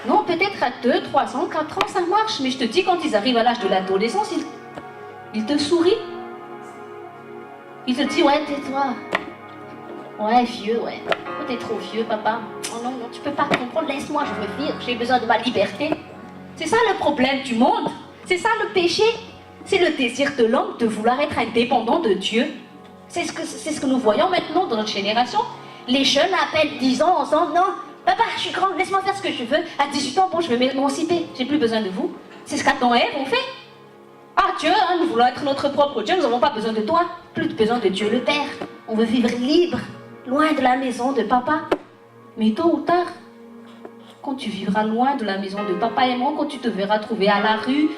Non, peut-être à 2, 3 ans, 4 ans, ça marche. Mais je te dis, quand ils arrivent à l'âge de l'adolescence, ils te sourient. Ils te disent, ouais, tais-toi. Ouais, vieux, ouais. Oh, t'es trop vieux, papa. Oh non, non, tu peux pas comprendre. Laisse-moi, je veux vivre. J'ai besoin de ma liberté. C'est ça le problème du monde. C'est ça le péché. C'est le désir de l'homme de vouloir être indépendant de Dieu. C'est ce que nous voyons maintenant dans notre génération. Les jeunes appellent 10 ans, 11 ans. Non, papa, je suis grand, laisse-moi faire ce que je veux. À 18 ans, bon, je vais m'émanciper. J'ai plus besoin de vous. C'est ce qu'Adam et Ève ont fait. Ah, Dieu, hein, nous voulons être notre propre Dieu. Nous n'avons pas besoin de toi. Plus de besoin de Dieu le Père. On veut vivre libre, loin de la maison de papa. Mais tôt ou tard, quand tu vivras loin de la maison de papa et moi, quand tu te verras trouver à la rue,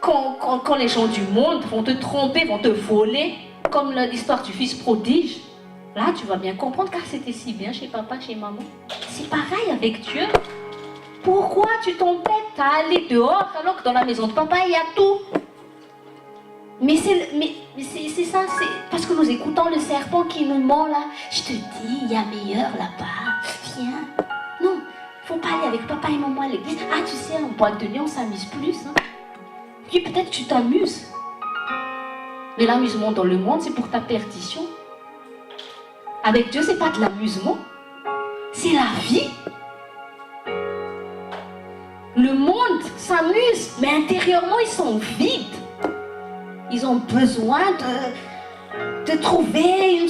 quand les gens du monde vont te tromper, vont te voler, comme l'histoire du fils prodige, là tu vas bien comprendre car c'était si bien chez papa, chez maman. C'est pareil avec Dieu. Pourquoi tu t'embêtes à aller dehors alors que dans la maison de papa il y a tout? Mais c'est ça, c'est parce que nous écoutons le serpent qui nous ment là. Je te dis, il y a meilleur là-bas, viens. Non, faut pas aller avec papa et maman à l'église. Ah tu sais, en boîte de nuit on s'amuse plus. Hein. Puis peut-être tu t'amuses. Mais l'amusement dans le monde, c'est pour ta perdition. Avec Dieu, c'est pas de l'amusement. C'est la vie. Le monde s'amuse, mais intérieurement, ils sont vides. Ils ont besoin de trouver,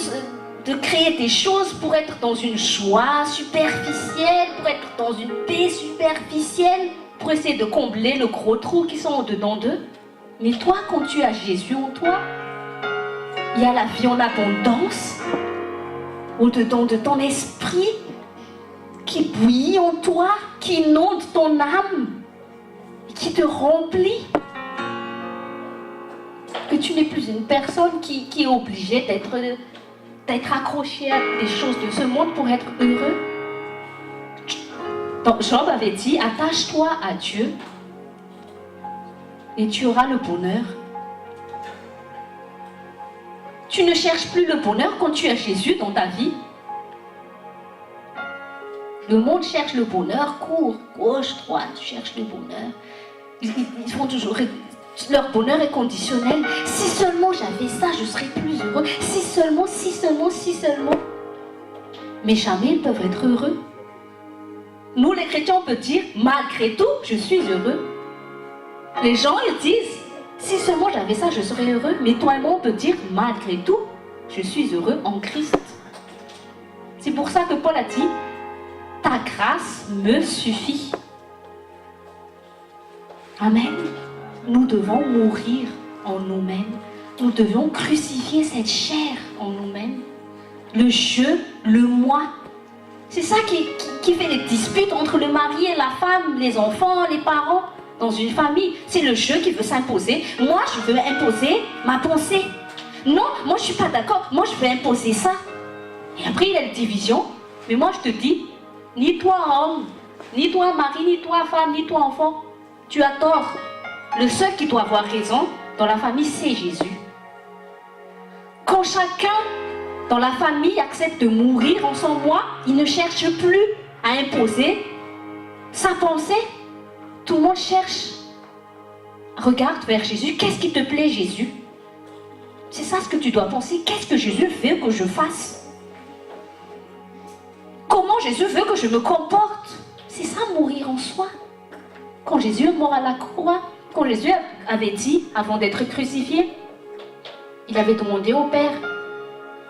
de créer des choses pour être dans une joie superficielle, pour être dans une paix superficielle, pour essayer de combler le gros trou qui sont au-dedans d'eux. Mais toi, quand tu as Jésus en toi, il y a la vie en abondance au-dedans de ton esprit qui bouillit en toi, qui inonde ton âme, qui te remplit. Que tu n'es plus une personne qui est obligée d'être accrochée à des choses de ce monde pour être heureux. Donc Job avait dit, attache-toi à Dieu et tu auras le bonheur. Tu ne cherches plus le bonheur quand tu as Jésus dans ta vie. Le monde cherche le bonheur, court, gauche, droite, cherche le bonheur. Ils font toujours... Leur bonheur est conditionnel. Si seulement j'avais ça, je serais plus heureux. Si seulement, si seulement, si seulement. Mais jamais ils peuvent être heureux. Nous, les chrétiens, on peut dire, malgré tout, je suis heureux. Les gens, ils disent, si seulement j'avais ça, je serais heureux. Mais toi et moi, on peut dire, malgré tout, je suis heureux en Christ. C'est pour ça que Paul a dit, ta grâce me suffit. Amen. Nous devons mourir en nous-mêmes. Nous devons crucifier cette chair en nous-mêmes. Le je, le moi. C'est ça qui fait les disputes entre le mari et la femme, les enfants, les parents. dans une famille. C'est le jeu qui veut s'imposer. Moi, je veux imposer ma pensée. Non, moi, je ne suis pas d'accord. Moi, je veux imposer ça. Et après, il y a une division. Mais moi, je te dis, ni toi homme, ni toi mari, ni toi femme, ni toi enfant, tu as tort. Le seul qui doit avoir raison dans la famille, c'est Jésus. Quand chacun dans la famille accepte de mourir en son moi, il ne cherche plus à imposer sa pensée. Tout le monde cherche. Regarde vers Jésus. Qu'est-ce qui te plaît, Jésus? C'est ça ce que tu dois penser. Qu'est-ce que Jésus veut que je fasse? Comment Jésus veut que je me comporte? C'est ça, mourir en soi. Quand Jésus est mort à la croix, quand Jésus avait dit, avant d'être crucifié, il avait demandé au Père,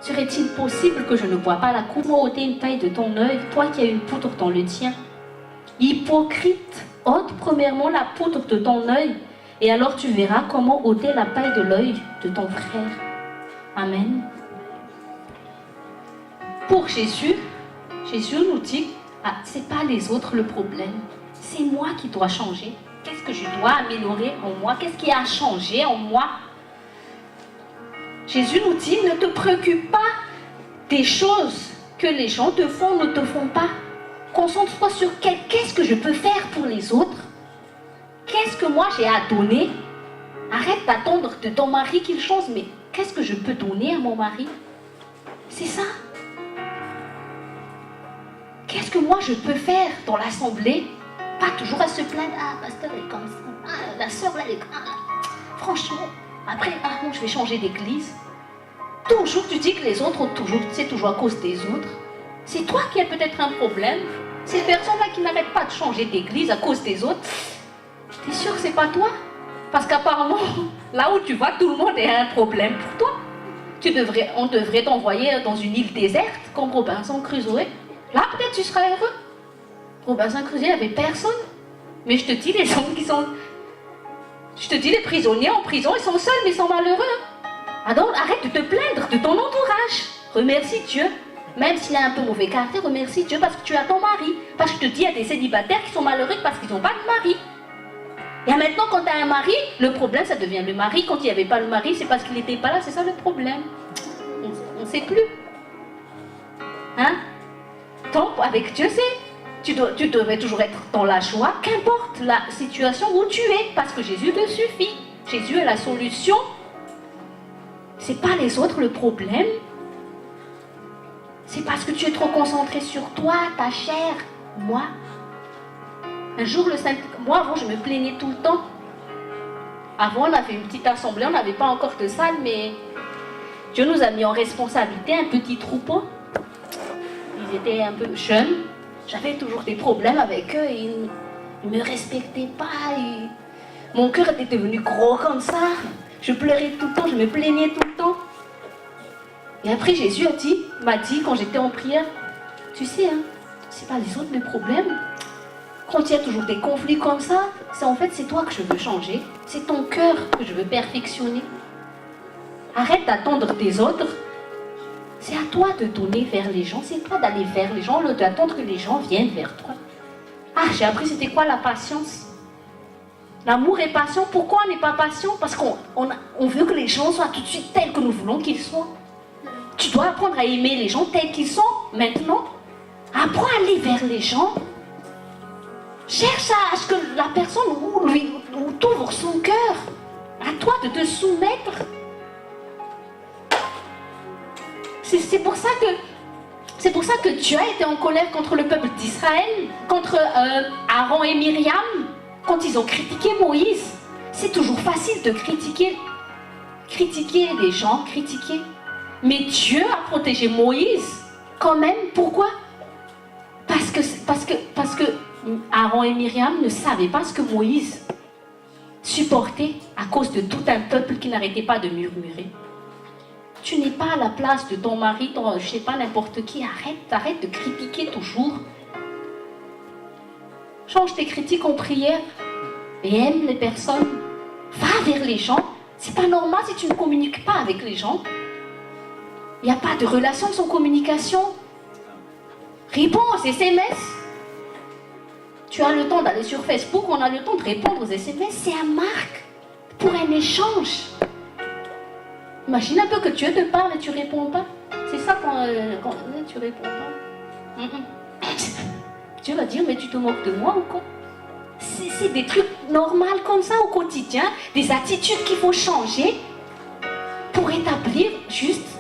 serait-il possible que je ne bois pas la coupe, ôter une taille de ton œil, toi qui as une poutre dans le tien? Hypocrite, ôte premièrement la poutre de ton œil, et alors tu verras comment ôter la paille de l'œil de ton frère. Amen. Pour Jésus, Jésus nous dit, c'est pas les autres le problème, c'est moi qui dois changer. Qu'est-ce que je dois améliorer en moi? Qu'est-ce qui a changé en moi? Jésus nous dit, ne te préoccupe pas des choses que les gens te font, ne te font pas. Concentre-toi sur qu'est-ce que je peux faire pour les autres. Qu'est-ce que moi j'ai à donner? Arrête d'attendre de ton mari qu'il change, mais qu'est-ce que je peux donner à mon mari? C'est ça. Qu'est-ce que moi je peux faire dans l'assemblée? Pas toujours à se plaindre, pasteur elle est comme ça, la sœur là elle est comme ça. Franchement, après, bon, je vais changer d'église. Toujours tu dis que les autres ont toujours, c'est toujours à cause des autres. C'est toi qui as peut-être un problème. Ces personnes-là qui n'arrêtent pas de changer d'église à cause des autres, t'es sûr que c'est pas toi? Parce qu'apparemment, là où tu vas, tout le monde a un problème pour toi. On devrait t'envoyer dans une île déserte, comme Robinson Crusoe. Là, peut-être tu seras heureux. Robinson Crusoe, il n'y avait personne. Mais je te dis, les gens qui sont... Je te dis, les prisonniers en prison, ils sont seuls, mais ils sont malheureux. Alors, arrête de te plaindre de ton entourage. Remercie Dieu. Même s'il a un peu mauvais caractère, remercie Dieu parce que tu as ton mari. Parce que je te dis, il y a des célibataires qui sont malheureux parce qu'ils n'ont pas de mari. Et maintenant, quand tu as un mari, le problème, ça devient le mari. Quand il n'y avait pas le mari, c'est parce qu'il n'était pas là. C'est ça le problème. On ne sait plus. Hein? Donc, avec Dieu, tu devrais toujours être dans la joie, qu'importe la situation où tu es, parce que Jésus te suffit. Jésus est la solution. C'est pas les autres le problème. C'est parce que tu es trop concentré sur toi, ta chair, moi. Un jour, moi avant, je me plaignais tout le temps. Avant, on avait une petite assemblée, on n'avait pas encore de salle, mais Dieu nous a mis en responsabilité un petit troupeau. Ils étaient un peu jeunes. J'avais toujours des problèmes avec eux. Ils ne me respectaient pas. Mon cœur était devenu gros comme ça. Je pleurais tout le temps, je me plaignais tout le temps. Et après, Jésus m'a dit, quand j'étais en prière, tu sais, hein, c'est pas les autres le problème. Quand il y a toujours des conflits comme ça, c'est toi que je veux changer. C'est ton cœur que je veux perfectionner. Arrête d'attendre des autres. C'est à toi de donner vers les gens. C'est toi d'aller vers les gens, au lieu d'attendre que les gens viennent vers toi. J'ai appris c'était quoi la patience. L'amour est patient. Pourquoi on n'est pas patient? Parce qu'on veut que les gens soient tout de suite tels que nous voulons qu'ils soient. Tu dois apprendre à aimer les gens tels qu'ils sont maintenant. Apprends à aller vers les gens. Cherche à ce que la personne ou t'ouvre son cœur. À toi de te soumettre. C'est pour ça que Dieu a été en colère contre le peuple d'Israël, contre Aaron et Myriam, quand ils ont critiqué Moïse. C'est toujours facile de critiquer les gens, critiquer. Mais Dieu a protégé Moïse quand même. Pourquoi? Parce que Aaron et Myriam ne savaient pas ce que Moïse supportait à cause de tout un peuple qui n'arrêtait pas de murmurer. Tu n'es pas à la place de ton mari, je sais pas, n'importe qui. Arrête de critiquer toujours. Change tes critiques en prière et aime les personnes. Va vers les gens. C'est pas normal si tu ne communiques pas avec les gens. Il n'y a pas de relation sans communication. Réponds aux SMS. Tu as le temps d'aller sur Facebook, on a le temps de répondre aux SMS. C'est un marque pour un échange. Imagine un peu que Dieu te parle et tu ne réponds pas. C'est ça quand tu ne réponds pas. Dieu va dire, mais tu te moques de moi ou quoi? C'est des trucs normaux comme ça au quotidien, des attitudes qu'il faut changer pour établir juste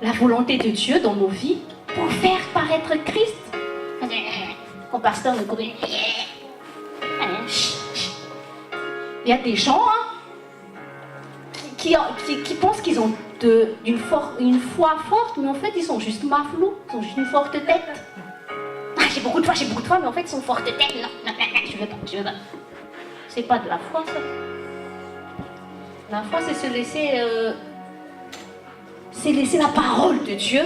la volonté de Dieu dans nos vies, pour faire paraître Christ. Mon pasteur me courait. Il y a des gens qui pensent qu'ils ont une foi forte, mais en fait ils sont juste maflous, ils ont juste une forte tête. Ah, j'ai beaucoup de foi, mais en fait ils sont forte tête. Non, je veux pas. C'est pas de la foi, ça. La foi, c'est se laisser... c'est laisser la parole de Dieu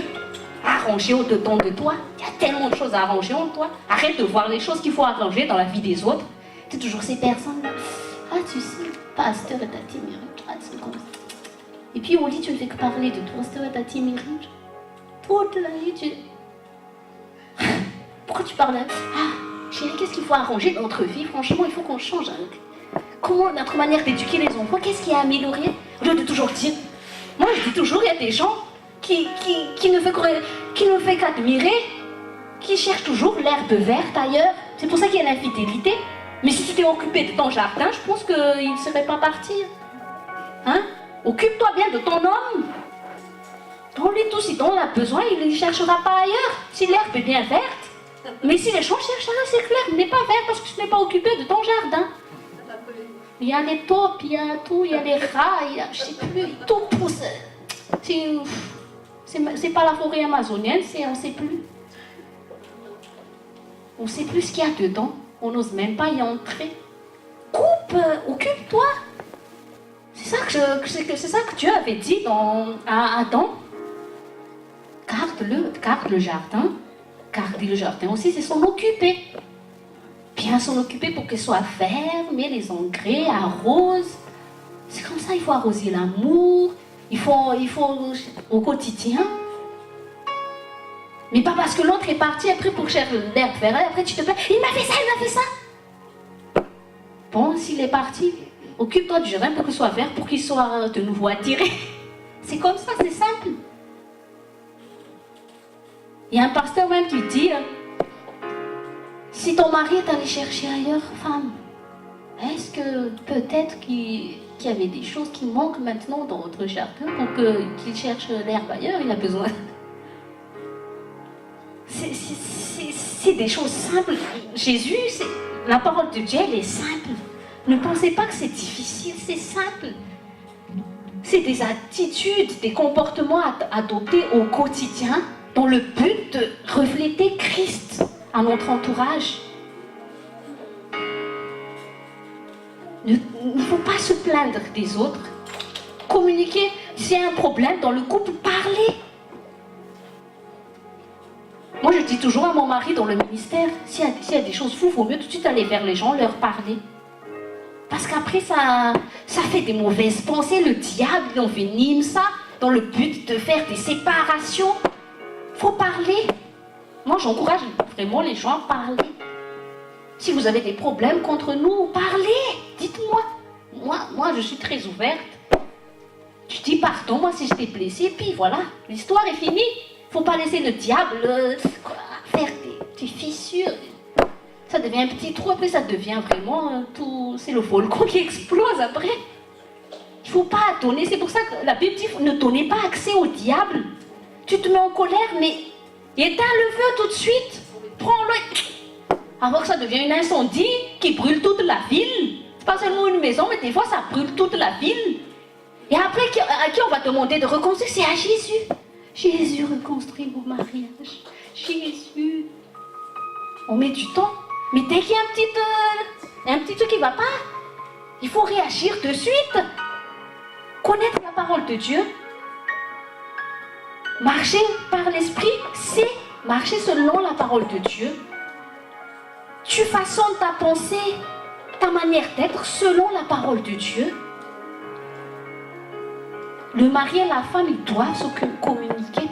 arranger au-dedans de toi. Il y a tellement de choses à arranger en toi. Arrête de voir les choses qu'il faut arranger dans la vie des autres. C'est toujours ces personnes-là. Ah, tu sais, pasteur et tati mérite. C'est comme ça. Et puis on dit, tu ne fais que parler de toi, pasteur et tati mérite. Toute la vie, tu... Pourquoi tu parles? Ah, chérie, qu'est-ce qu'il faut arranger dans notre vie? Franchement, il faut qu'on change. Comment notre manière d'éduquer les enfants, qu'est-ce qui est amélioré? Au lieu de toujours dire... Moi, je dis toujours, il y a des gens qui ne fait qu'admirer, qui cherchent toujours l'herbe verte ailleurs. C'est pour ça qu'il y a l'infidélité. Mais si tu t'es occupé de ton jardin, je pense qu'il ne serait pas parti. Hein? Occupe-toi bien de ton homme. Donne-lui tout, si on a besoin, il ne cherchera pas ailleurs. Si l'herbe est bien verte. Mais si les champs cherchent, c'est clair, il n'est pas vert parce que tu n'es pas occupé de ton jardin. Il y a les taupes, il y a tout, il y a les rats, il y a, je sais plus, tout pousse. C'est pas la forêt amazonienne, on sait plus. On sait plus ce qu'il y a dedans. On n'ose même pas y entrer. Coupe, occupe-toi. C'est ça que Dieu avait dit à Adam. Garde le jardin. Garder le jardin aussi, c'est s'en occuper. Bien s'en occuper pour qu'il soit ferme, les engrais, arrose. C'est comme ça, il faut arroser l'amour. Il faut au quotidien. Mais pas parce que l'autre est parti après pour chercher l'herbe verte. Après tu te plains, il m'a fait ça. Bon, s'il est parti, occupe-toi du jardin pour qu'il soit vert, pour qu'il soit de nouveau attiré. C'est comme ça, c'est simple. Il y a un pasteur même qui dit, si ton mari est allé chercher ailleurs, femme, est-ce que peut-être qu'il y avait des choses qui manquent maintenant dans votre jardin pour qu'il cherche l'herbe ailleurs? Il a besoin. C'est des choses simples. Jésus, la parole de Dieu, elle est simple. Ne pensez pas que c'est difficile, c'est simple. C'est des attitudes, des comportements adoptés au quotidien dans le but de refléter Christ à notre entourage. Il ne faut pas se plaindre des autres. Communiquer, s'il y a un problème dans le couple, parler. Moi, je dis toujours à mon mari dans le ministère, s'il y a des choses fous, il vaut mieux tout de suite aller vers les gens, leur parler. Parce qu'après, ça fait des mauvaises pensées. Le diable, il envenime ça dans le but de faire des séparations. Il faut parler. Moi, j'encourage vraiment les gens à parler. Si vous avez des problèmes contre nous, parlez. Dites-moi. Moi, je suis très ouverte. Tu dis pardon, moi, si je t'ai blessé, puis voilà, l'histoire est finie. Il ne faut pas laisser le diable faire des fissures. Ça devient un petit trou, après ça devient vraiment tout... C'est le volcan qui explose après. Il ne faut pas donner, c'est pour ça que la Bible dit, ne donnez pas accès au diable. Tu te mets en colère, mais éteins le feu tout de suite. Prends-le. Avant que ça devienne un incendie qui brûle toute la ville. C'est pas seulement une maison, mais des fois ça brûle toute la ville. Et après, à qui on va demander de reconstruire? C'est à Jésus. Jésus reconstruit vos mariages. Jésus. On met du temps. Mais dès qu'il y a un petit truc qui ne va pas, il faut réagir de suite. Connaître la parole de Dieu. Marcher par l'esprit, c'est marcher selon la parole de Dieu. Tu façonnes ta pensée, ta manière d'être selon la parole de Dieu. Le mari et la femme, ils doivent se communiquer.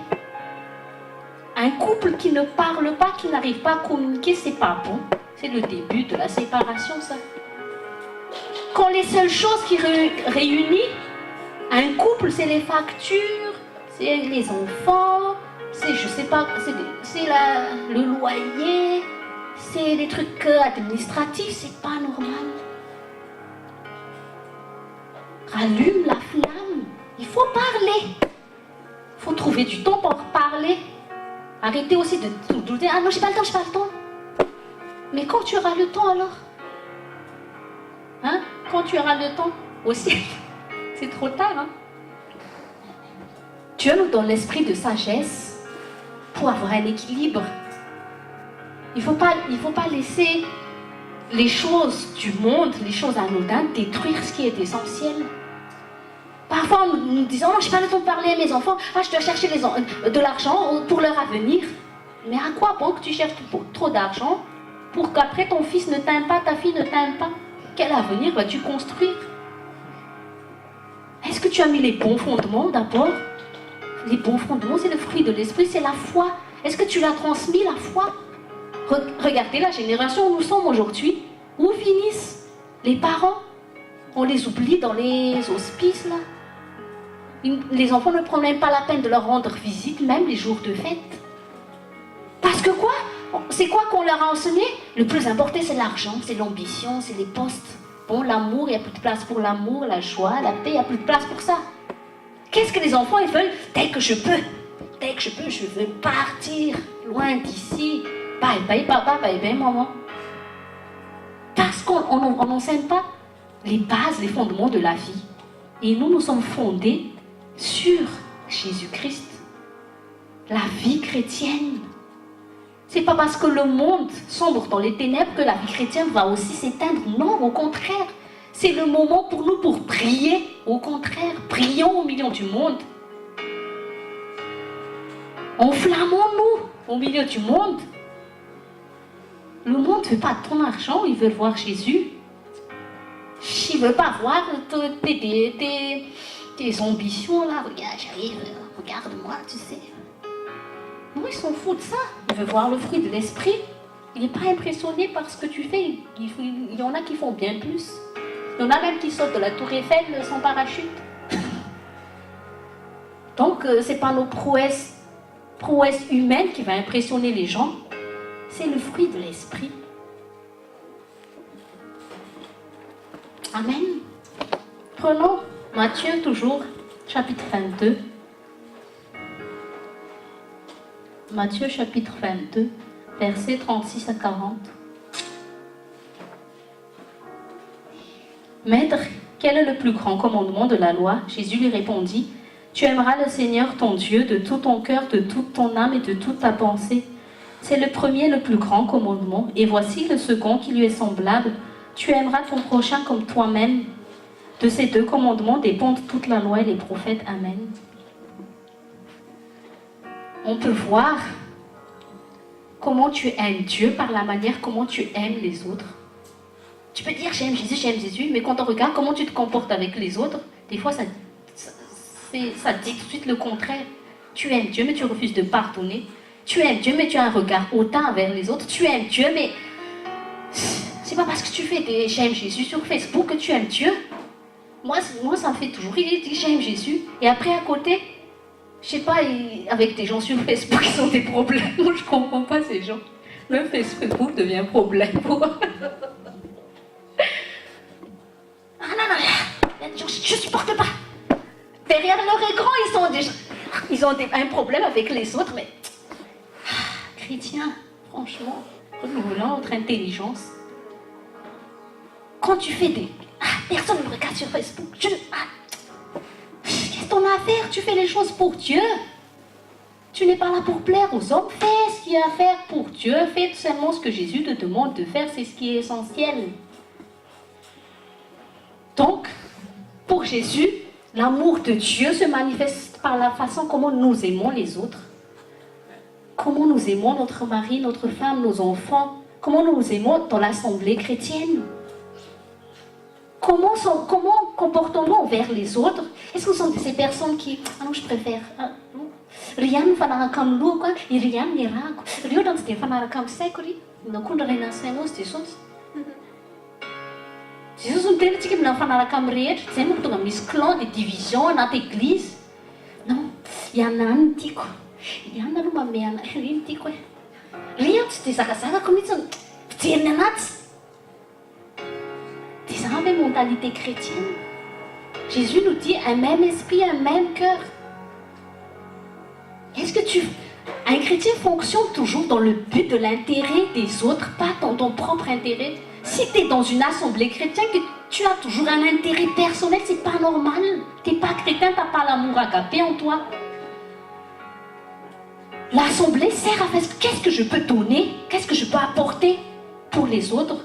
Un couple qui ne parle pas, qui n'arrive pas à communiquer, c'est pas bon. C'est le début de la séparation, ça. Quand les seules choses qui réunissent un couple, c'est les factures, c'est les enfants, c'est, je sais pas, c'est le loyer, c'est des trucs administratifs, c'est pas normal. Rallume la flamme. Il faut parler. Il faut trouver du temps pour parler. Arrêtez aussi de tout dire. Ah non, j'ai pas le temps, j'ai pas le temps. Mais quand tu auras le temps alors? Hein? Quand tu auras le temps aussi. C'est trop tard, hein? Dieu nous donne l'esprit de sagesse pour avoir un équilibre. Il faut pas laisser les choses du monde, les choses anodines, détruire ce qui est essentiel. Parfois, nous disons, oh, je n'ai pas le temps de parler à mes enfants, ah, je dois chercher de l'argent pour leur avenir. Mais à quoi bon que tu cherches trop d'argent pour qu'après ton fils ne t'aime pas, ta fille ne t'aime pas? Quel avenir vas-tu construire? Est-ce que tu as mis les bons fondements d'abord? Les bons fondements, c'est le fruit de l'esprit, c'est la foi. Est-ce que tu l'as transmis, la foi? Regardez la génération où nous sommes aujourd'hui. Où finissent les parents? On les oublie dans les hospices, là. Les enfants ne prennent même pas la peine de leur rendre visite, même les jours de fête. Parce que quoi? C'est quoi qu'on leur a enseigné? Le plus important, c'est l'argent, c'est l'ambition, c'est les postes. Bon, l'amour, il n'y a plus de place pour l'amour, la joie, la paix, il n'y a plus de place pour ça. Qu'est-ce que les enfants, ils veulent? Dès que je peux, je veux partir loin d'ici. Bye bye papa, bye bye maman. Parce qu'on n'enseigne pas les bases, les fondements de la vie. Et nous sommes fondés sur Jésus-Christ. La vie chrétienne. C'est pas parce que le monde sombre dans les ténèbres que la vie chrétienne va aussi s'éteindre. Non, au contraire. C'est le moment pour nous pour prier. Au contraire, prions au milieu du monde. Enflammons-nous au milieu du monde. Le monde ne veut pas de ton argent, il veut voir Jésus. Il ne veut pas voir tes ambitions là. Regarde, j'arrive, regarde-moi, tu sais. Non, il s'en fout de ça. Il veut voir le fruit de l'esprit. Il n'est pas impressionné par ce que tu fais. Il y en a qui font bien plus. Il y en a même qui sautent de la tour Eiffel sans parachute. Donc, ce n'est pas nos prouesses humaines qui va impressionner les gens. C'est le fruit de l'esprit. Amen. Prenons Matthieu toujours, chapitre 22. Matthieu chapitre 22, versets 36 à 40. Maître, quel est le plus grand commandement de la loi? Jésus lui répondit, tu aimeras le Seigneur ton Dieu de tout ton cœur, de toute ton âme et de toute ta pensée. C'est le premier, le plus grand commandement. Et voici le second qui lui est semblable. Tu aimeras ton prochain comme toi-même. De ces deux commandements dépendent toute la loi et les prophètes. Amen. On peut voir comment tu aimes Dieu par la manière comment tu aimes les autres. Tu peux dire j'aime Jésus, mais quand on regarde comment tu te comportes avec les autres, des fois ça dit tout de suite le contraire. Tu aimes Dieu, mais tu refuses de pardonner. Tu aimes Dieu, mais tu as un regard hautain envers les autres. Tu aimes Dieu, mais c'est pas parce que tu fais des j'aime Jésus sur Facebook que tu aimes Dieu. Moi ça me fait toujours rire, il dit j'aime Jésus. Et après, à côté, je sais pas, avec des gens sur Facebook, ils ont des problèmes. Moi, je comprends pas ces gens. Le Facebook devient un problème pour eux. Ah non, je supporte pas. Derrière leur écran, ils ont un problème avec les autres, mais chrétien, franchement, renouvelant notre intelligence. Quand tu fais personne ne me regarde sur Facebook. Qu'est-ce qu'on a à faire? Tu fais les choses pour Dieu. Tu n'es pas là pour plaire aux hommes. Fais ce qu'il y a à faire pour Dieu. Fais seulement ce que Jésus te demande de faire. C'est ce qui est essentiel. Donc, pour Jésus, l'amour de Dieu se manifeste par la façon comment nous aimons les autres. Comment nous aimons notre mari, notre femme, nos enfants. Comment nous aimons dans l'assemblée chrétienne. Comment comportons-nous envers les autres? Est-ce que nous sommes ces personnes qui... Ah non, je préfère... Rien ne fanara comme nous, quoi. Et rien n'ira, quoi. Rien dans ce fanara comme ça, quoi. nakondra ray nasainao sy jesosy jesosy miteny tsika mina mifanaraka amin'ny rehetra zay manko tonga misy clan de division anaty église non ianany ny tiako iana aloha mameana ry ny tiako e ry tsy de zakazakako mihitsy fijeriny anaty de ça avait mentalité chrétienne. Jésus nous dit un même esprit, un même cœur. Est-ce que un chrétien fonctionne toujours dans le but de l'intérêt des autres, pas dans ton propre intérêt? Si tu es dans une assemblée chrétienne, que tu as toujours un intérêt personnel, c'est pas normal. Tu n'es pas chrétien, tu n'as pas l'amour agapé en toi. L'assemblée sert à faire qu'est-ce que je peux donner, qu'est-ce que je peux apporter pour les autres,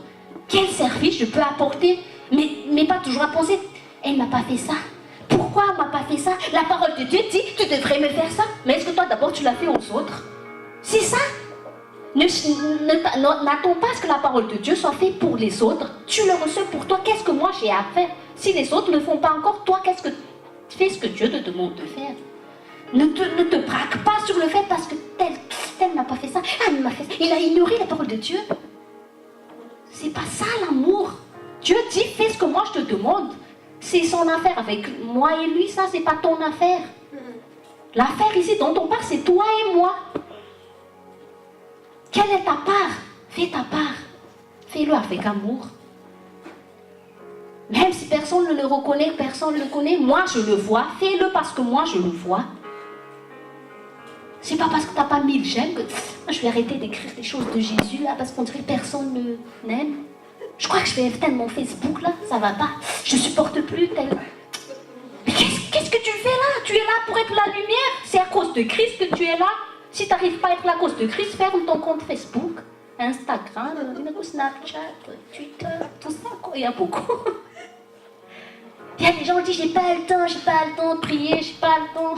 quel service je peux apporter, mais pas toujours à penser, elle ne m'a pas fait ça. Pourquoi elle ne m'a pas fait ça? La parole de Dieu dit, tu devrais me faire ça. Mais est-ce que toi d'abord tu l'as fait aux autres? C'est ça. N'attends pas à ce que la parole de Dieu soit faite pour les autres. Tu le reçois pour toi. Qu'est-ce que moi j'ai à faire? Si les autres ne le font pas encore, toi, fais ce que Dieu te demande de faire. Ne te braque pas sur le fait parce que tel n'a pas fait ça. Ah, il m'a fait ça. Il a ignoré la parole de Dieu. C'est pas ça l'amour. Dieu dit, fais ce que moi je te demande. C'est son affaire avec moi et lui, ça c'est pas ton affaire. L'affaire ici dont on parle, c'est toi et moi. Quelle est ta part? Fais ta part. Fais-le avec amour. Même si personne ne le reconnaît, personne ne le connaît, moi je le vois. Fais-le parce que moi je le vois. C'est pas parce que tu n'as pas mis le j'aime que je vais arrêter d'écrire des choses de Jésus là parce qu'on dirait que personne ne n'aime. Je crois que je vais éteindre mon Facebook là, ça va pas. Je supporte plus tel. Mais qu'est-ce que tu fais là? Tu es là pour être la lumière. C'est à cause de Christ que tu es là. Si tu n'arrives pas à être là à cause de Christ, ferme ton compte Facebook, Instagram, Snapchat, Twitter, tout ça quoi. Il y a beaucoup. Il y a des gens qui disent j'ai pas le temps de prier, j'ai pas le temps.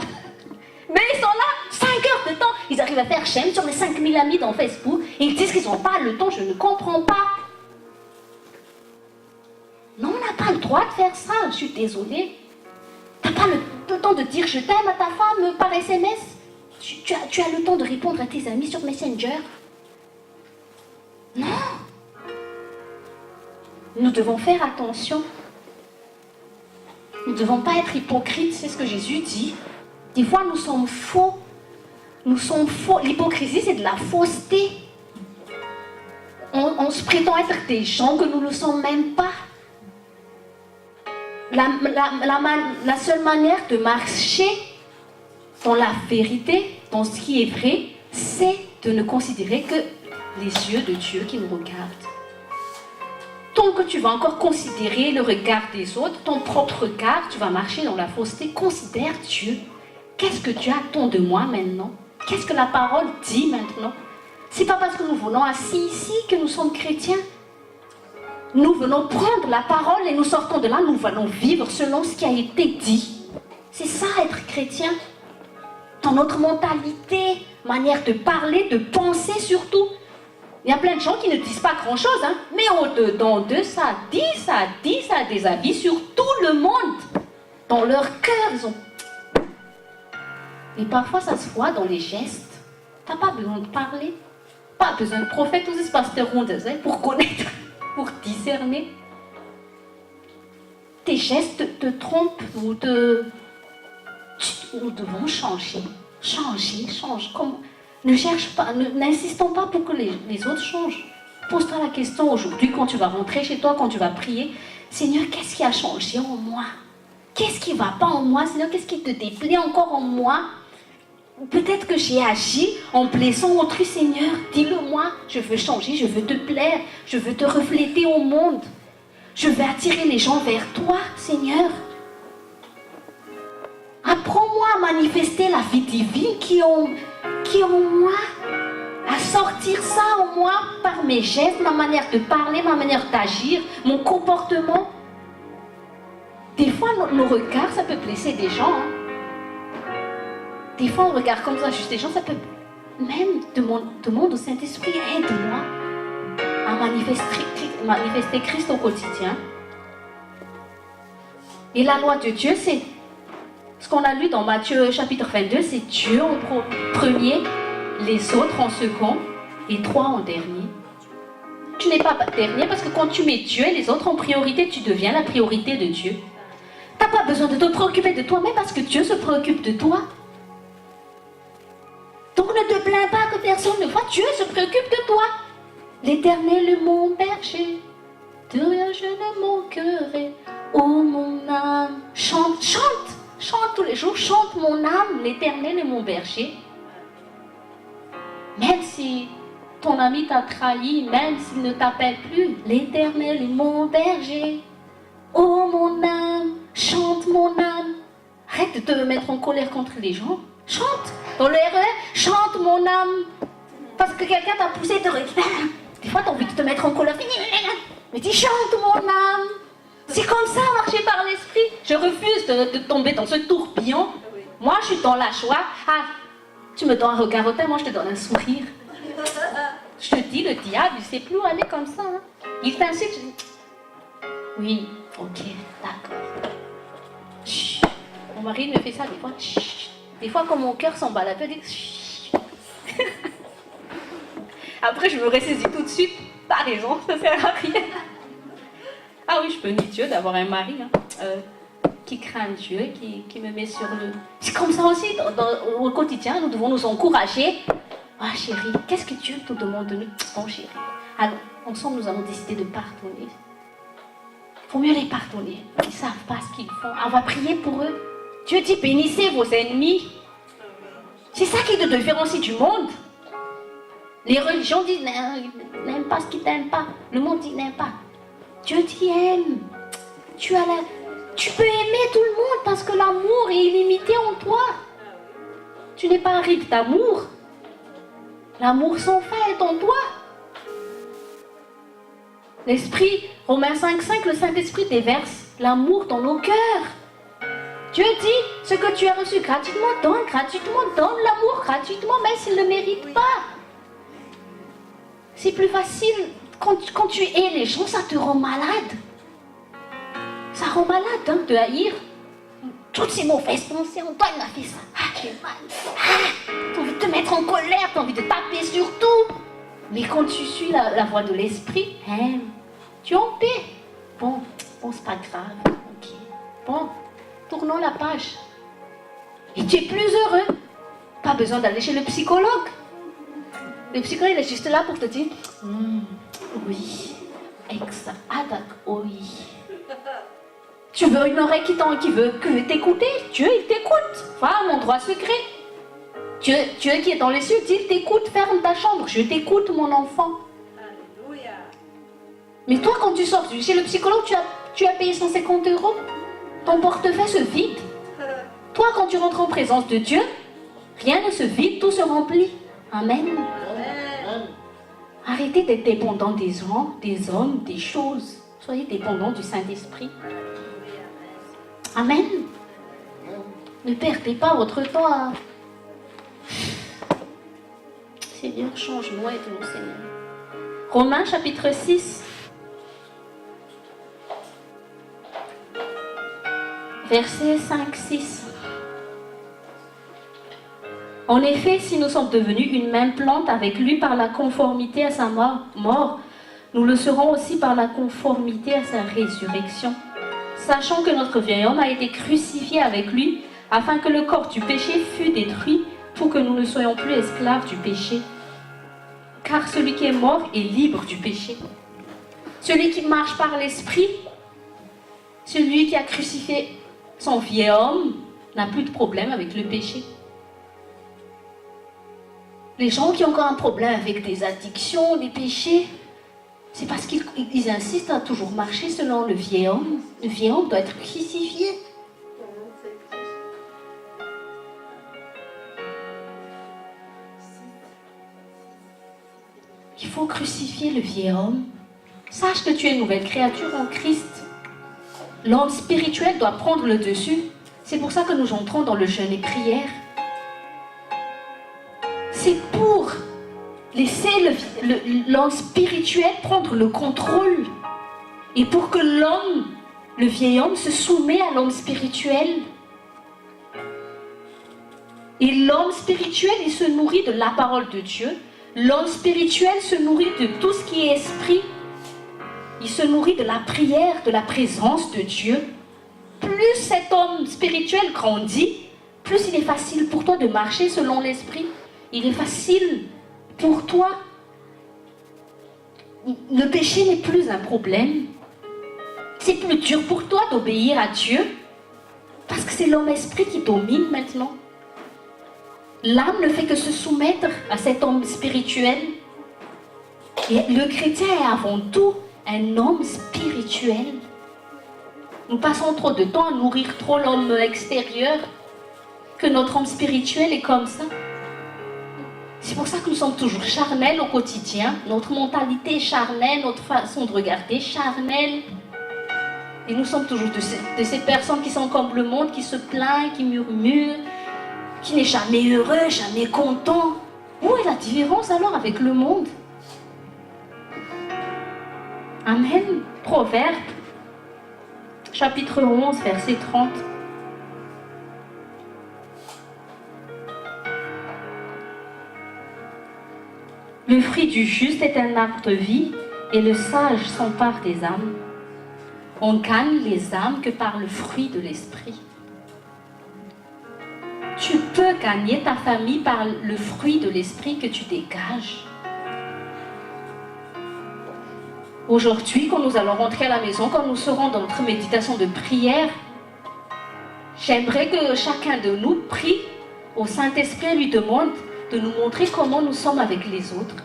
Mais ils sont là 5 heures de temps. Ils arrivent à faire j'aime sur les 5000 amis dans Facebook. Et ils disent qu'ils n'ont pas le temps. Je ne comprends pas. Non, on n'a pas le droit de faire ça. Je suis désolée. Tu n'as pas le temps de dire je t'aime à ta femme par SMS. Tu as le temps de répondre à tes amis sur Messenger. Non. Nous devons faire attention. Nous ne devons pas être hypocrites. C'est ce que Jésus dit. Des fois, nous sommes faux. Nous sommes faux. L'hypocrisie, c'est de la fausseté. On se prétend être des gens que nous ne le sommes même pas. La seule manière de marcher dans la vérité, dans ce qui est vrai, c'est de ne considérer que les yeux de Dieu qui nous regardent. Tant que tu vas encore considérer le regard des autres, ton propre regard, tu vas marcher dans la fausseté. Considère Dieu. Qu'est-ce que Dieu attend de moi maintenant? Qu'est-ce que la parole dit maintenant? C'est pas parce que nous venons assis ici que nous sommes chrétiens. Nous venons prendre la parole et nous sortons de là, nous allons vivre selon ce qui a été dit. C'est ça être chrétien. Dans notre mentalité, manière de parler, de penser surtout. Il y a plein de gens qui ne disent pas grand-chose, hein, mais au-dedans d'eux, ça a des avis sur tout le monde. Dans leur cœur, ils ont... Et parfois, ça se voit dans les gestes. Tu n'as pas besoin de parler. Pas besoin de prophète, tous ces pasteurs pour connaître, pour discerner. Tes gestes te trompent ou te... Nous devons changer. Change. Ne cherche pas, n'insistons pas pour que les autres changent. Pose-toi la question aujourd'hui quand tu vas rentrer chez toi, quand tu vas prier. Seigneur, qu'est-ce qui a changé en moi? Qu'est-ce qui ne va pas en moi? Seigneur, qu'est-ce qui te déplaît encore en moi? Peut-être que j'ai agi en blessant autrui, Seigneur. Dis-le-moi, je veux changer, je veux te plaire, je veux te refléter au monde. Je veux attirer les gens vers toi, Seigneur. Apprends-moi à manifester la vie divine qui est en moi, à sortir ça en moi par mes gestes, ma manière de parler, ma manière d'agir, mon comportement. Des fois, nos regards, ça peut blesser des gens. Hein. Des fois, on regarde comme ça juste des gens, ça peut même demander au Saint-Esprit, aide-moi à manifester Christ au quotidien. Et la loi de Dieu, c'est ce qu'on a lu dans Matthieu chapitre 22, c'est Dieu en premier, les autres en second et toi en dernier. Tu n'es pas dernier parce que quand tu mets Dieu et les autres en priorité, tu deviens la priorité de Dieu. Tu n'as pas besoin de te préoccuper de toi-même parce que Dieu se préoccupe de toi. Donc ne te plains pas que personne ne voit, Dieu se préoccupe de toi. L'Éternel est mon berger, de rien je ne manquerai. Oh mon âme, chante, chante, chante tous les jours, chante mon âme, l'Éternel est mon berger. Même si ton ami t'a trahi, même s'il ne t'appelle plus, l'Éternel est mon berger. Oh mon âme, chante mon âme. Arrête de te mettre en colère contre les gens. Chante. Dans le RER, chante mon âme. Parce que quelqu'un t'a poussé de... Des fois, t'as envie de te mettre en colère. Mais dis, chante mon âme. C'est comme ça, marcher par l'esprit. Je refuse de tomber dans ce tourbillon. Moi, je suis dans la joie. Ah, tu me donnes un regard hautain, moi, je te donne un sourire. Je te dis, le diable, il ne sait plus où aller comme ça. Hein. Il t'incite, je dis... Oui, ok, d'accord. Chut. Mon mari me fait ça des fois. Chut. Des fois, quand mon cœur s'en bat la tête, il dit... Après, je me ressaisis tout de suite. T'as raison, ça sert à rien. Ah oui, je bénis Dieu d'avoir un mari qui craint Dieu, qui me met sur le... C'est comme ça aussi, au quotidien, nous devons nous encourager. Ah chérie, qu'est-ce que Dieu te demande de nous? Bon chérie, alors, ensemble, nous avons décidé de pardonner. Il faut mieux les pardonner. Ils ne savent pas ce qu'ils font. On va prier pour eux. Dieu dit, bénissez vos ennemis. C'est ça qui te différencie du monde. Les religions disent, n'aime pas ce qui t'aime pas. Le monde dit, n'aime pas. Dieu dit, aime. Tu peux aimer tout le monde parce que l'amour est illimité en toi. Tu n'es pas un rite d'amour. L'amour sans fin est en toi. L'Esprit, Romains 5,5, le Saint-Esprit déverse l'amour dans nos cœurs. Dieu dit, ce que tu as reçu gratuitement, donne l'amour gratuitement, même s'il ne le mérite pas. C'est plus facile, quand tu hais les gens, ça te rend malade. Ça rend malade hein, de haïr. Toutes ces mauvaises pensées, on m'a fait ça. Ah, j'ai mal. Ah, t'as envie de te mettre en colère, t'as envie de taper sur tout. Mais quand tu suis la voix de l'esprit, tu es en paix. Bon, c'est pas grave. Ok. Bon, tournons la page. Et tu es plus heureux. Pas besoin d'aller chez le psychologue. Le psychologue, il est juste là pour te dire oui, exact, oui. Tu veux une oreille qui veut que t'écouter. Dieu, il t'écoute. Voilà mon droit secret. Dieu qui est dans les cieux, dit, il t'écoute, ferme ta chambre. Je t'écoute, mon enfant. Alléluia. Mais toi, quand tu sors chez le psychologue, tu as payé 150 €. Ton portefeuille se vide. Toi, quand tu rentres en présence de Dieu, rien ne se vide, tout se remplit. Amen. Amen. Arrêtez d'être dépendant des gens, des hommes, des choses. Soyez dépendants du Saint-Esprit. Amen. Ne perdez pas votre temps à... Seigneur, change-nous, aide-nous, Seigneur. Romains chapitre 6. Versets 5-6. En effet, si nous sommes devenus une même plante avec lui par la conformité à sa mort, nous le serons aussi par la conformité à sa résurrection. Sachant que notre vieil homme a été crucifié avec lui, afin que le corps du péché fût détruit, pour que nous ne soyons plus esclaves du péché. Car celui qui est mort est libre du péché. Celui qui marche par l'esprit, celui qui a crucifié son vieil homme, n'a plus de problème avec le péché. Les gens qui ont encore un problème avec des addictions, des péchés, c'est parce qu'ils insistent à toujours marcher selon le vieil homme. Le vieil homme doit être crucifié. Il faut crucifier le vieil homme. Sache que tu es une nouvelle créature en Christ. L'homme spirituel doit prendre le dessus. C'est pour ça que nous entrons dans le jeûne et prière. C'est pour laisser l'homme spirituel prendre le contrôle. Et pour que l'homme, le vieil homme, se soumet à l'homme spirituel. Et l'homme spirituel, il se nourrit de la parole de Dieu. L'homme spirituel se nourrit de tout ce qui est esprit. il se nourrit de la prière, de la présence de Dieu, plus cet homme spirituel grandit, plus il est facile pour toi de marcher selon l'esprit. Il est facile pour toi. Le péché n'est plus un problème. C'est plus dur pour toi d'obéir à Dieu parce que c'est l'homme-esprit qui domine maintenant. L'âme ne fait que se soumettre à cet homme spirituel. Et le chrétien est avant tout un homme spirituel. Nous passons trop de temps à nourrir trop l'homme extérieur que notre homme spirituel est comme ça. C'est pour ça que nous sommes toujours charnels au quotidien. Notre mentalité est charnelle, notre façon de regarder est charnelle. Et nous sommes toujours de ces personnes qui sont comme le monde, qui se plaignent, qui murmurent, qui n'est jamais heureux, jamais content. Où est la différence alors avec le monde? Amen. Proverbe, chapitre 11, verset 30. Le fruit du juste est un arbre de vie, et le sage s'empare des âmes. On gagne les âmes que par le fruit de l'esprit. Tu peux gagner ta famille par le fruit de l'esprit que tu dégages. Aujourd'hui, quand nous allons rentrer à la maison, quand nous serons dans notre méditation de prière, j'aimerais que chacun de nous prie au Saint-Esprit et lui demande de nous montrer comment nous sommes avec les autres.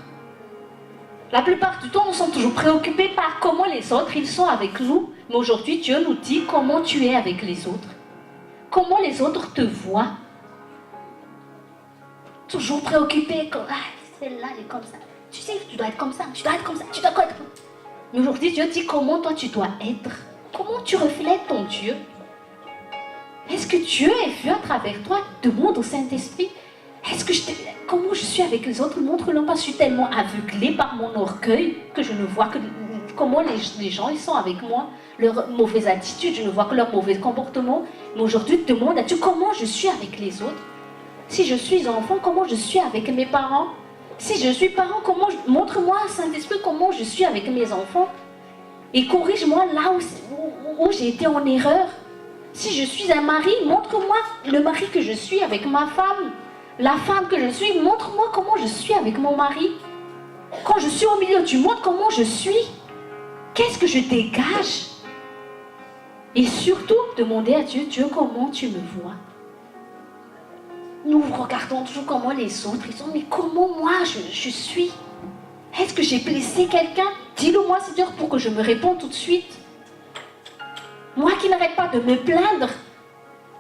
La plupart du temps, nous sommes toujours préoccupés par comment les autres, ils sont avec nous. Mais aujourd'hui, Dieu nous dit comment tu es avec les autres. Comment les autres te voient. Toujours préoccupé, comme, celle-là, elle est comme ça. Tu sais, tu dois être comme ça, tu dois être comme ça, tu dois être... Mais aujourd'hui, Dieu dit comment toi tu dois être. Comment tu reflètes ton Dieu. Est-ce que Dieu est vu à travers toi? Demande au Saint-Esprit. Comment je suis avec les autres? Montre-le, parce que je suis tellement aveuglée par mon orgueil que je ne vois que comment les gens ils sont avec moi, leurs mauvaises attitudes, je ne vois que leurs mauvais comportements. Mais aujourd'hui, demande à Dieu comment je suis avec les autres. Si je suis enfant, comment je suis avec mes parents? Si je suis parent, montre-moi, Saint-Esprit, comment je suis avec mes enfants. Et corrige-moi là où j'ai été en erreur. Si je suis un mari, montre-moi le mari que je suis avec ma femme. La femme que je suis, montre-moi comment je suis avec mon mari. Quand je suis au milieu du monde, comment je suis? Qu'est-ce que je dégage? Et surtout, demander à Dieu, Dieu, comment tu me vois? Nous regardons toujours comment les autres, ils sont, mais comment moi je suis? Est-ce que j'ai blessé quelqu'un? Dis-le-moi, Seigneur, pour que je me réponde tout de suite. Moi qui n'arrête pas de me plaindre,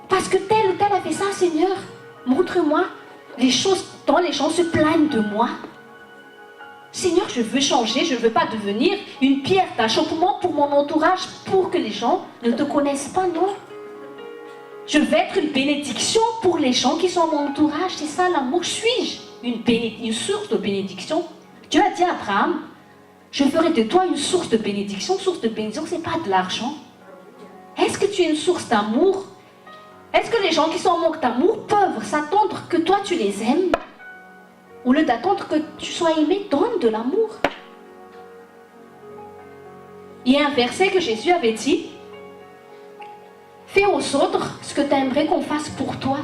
parce que tel ou tel a fait ça, Seigneur, montre-moi les choses dont les gens se plaignent de moi. Seigneur, je veux changer, je ne veux pas devenir une pierre d'achoppement pour mon entourage, pour que les gens ne te connaissent pas, non. Je veux être une bénédiction pour les gens qui sont à mon entourage, c'est ça l'amour. Suis-je une source de bénédiction? Dieu a dit à Abraham, je ferai de toi une source de bénédiction. Source de bénédiction, ce n'est pas de l'argent. Est-ce que tu es une source d'amour? Est-ce que les gens qui sont en manque d'amour peuvent s'attendre que toi tu les aimes? Au lieu d'attendre que tu sois aimé, donne de l'amour. Il y a un verset que Jésus avait dit, fais aux autres ce que tu aimerais qu'on fasse pour toi.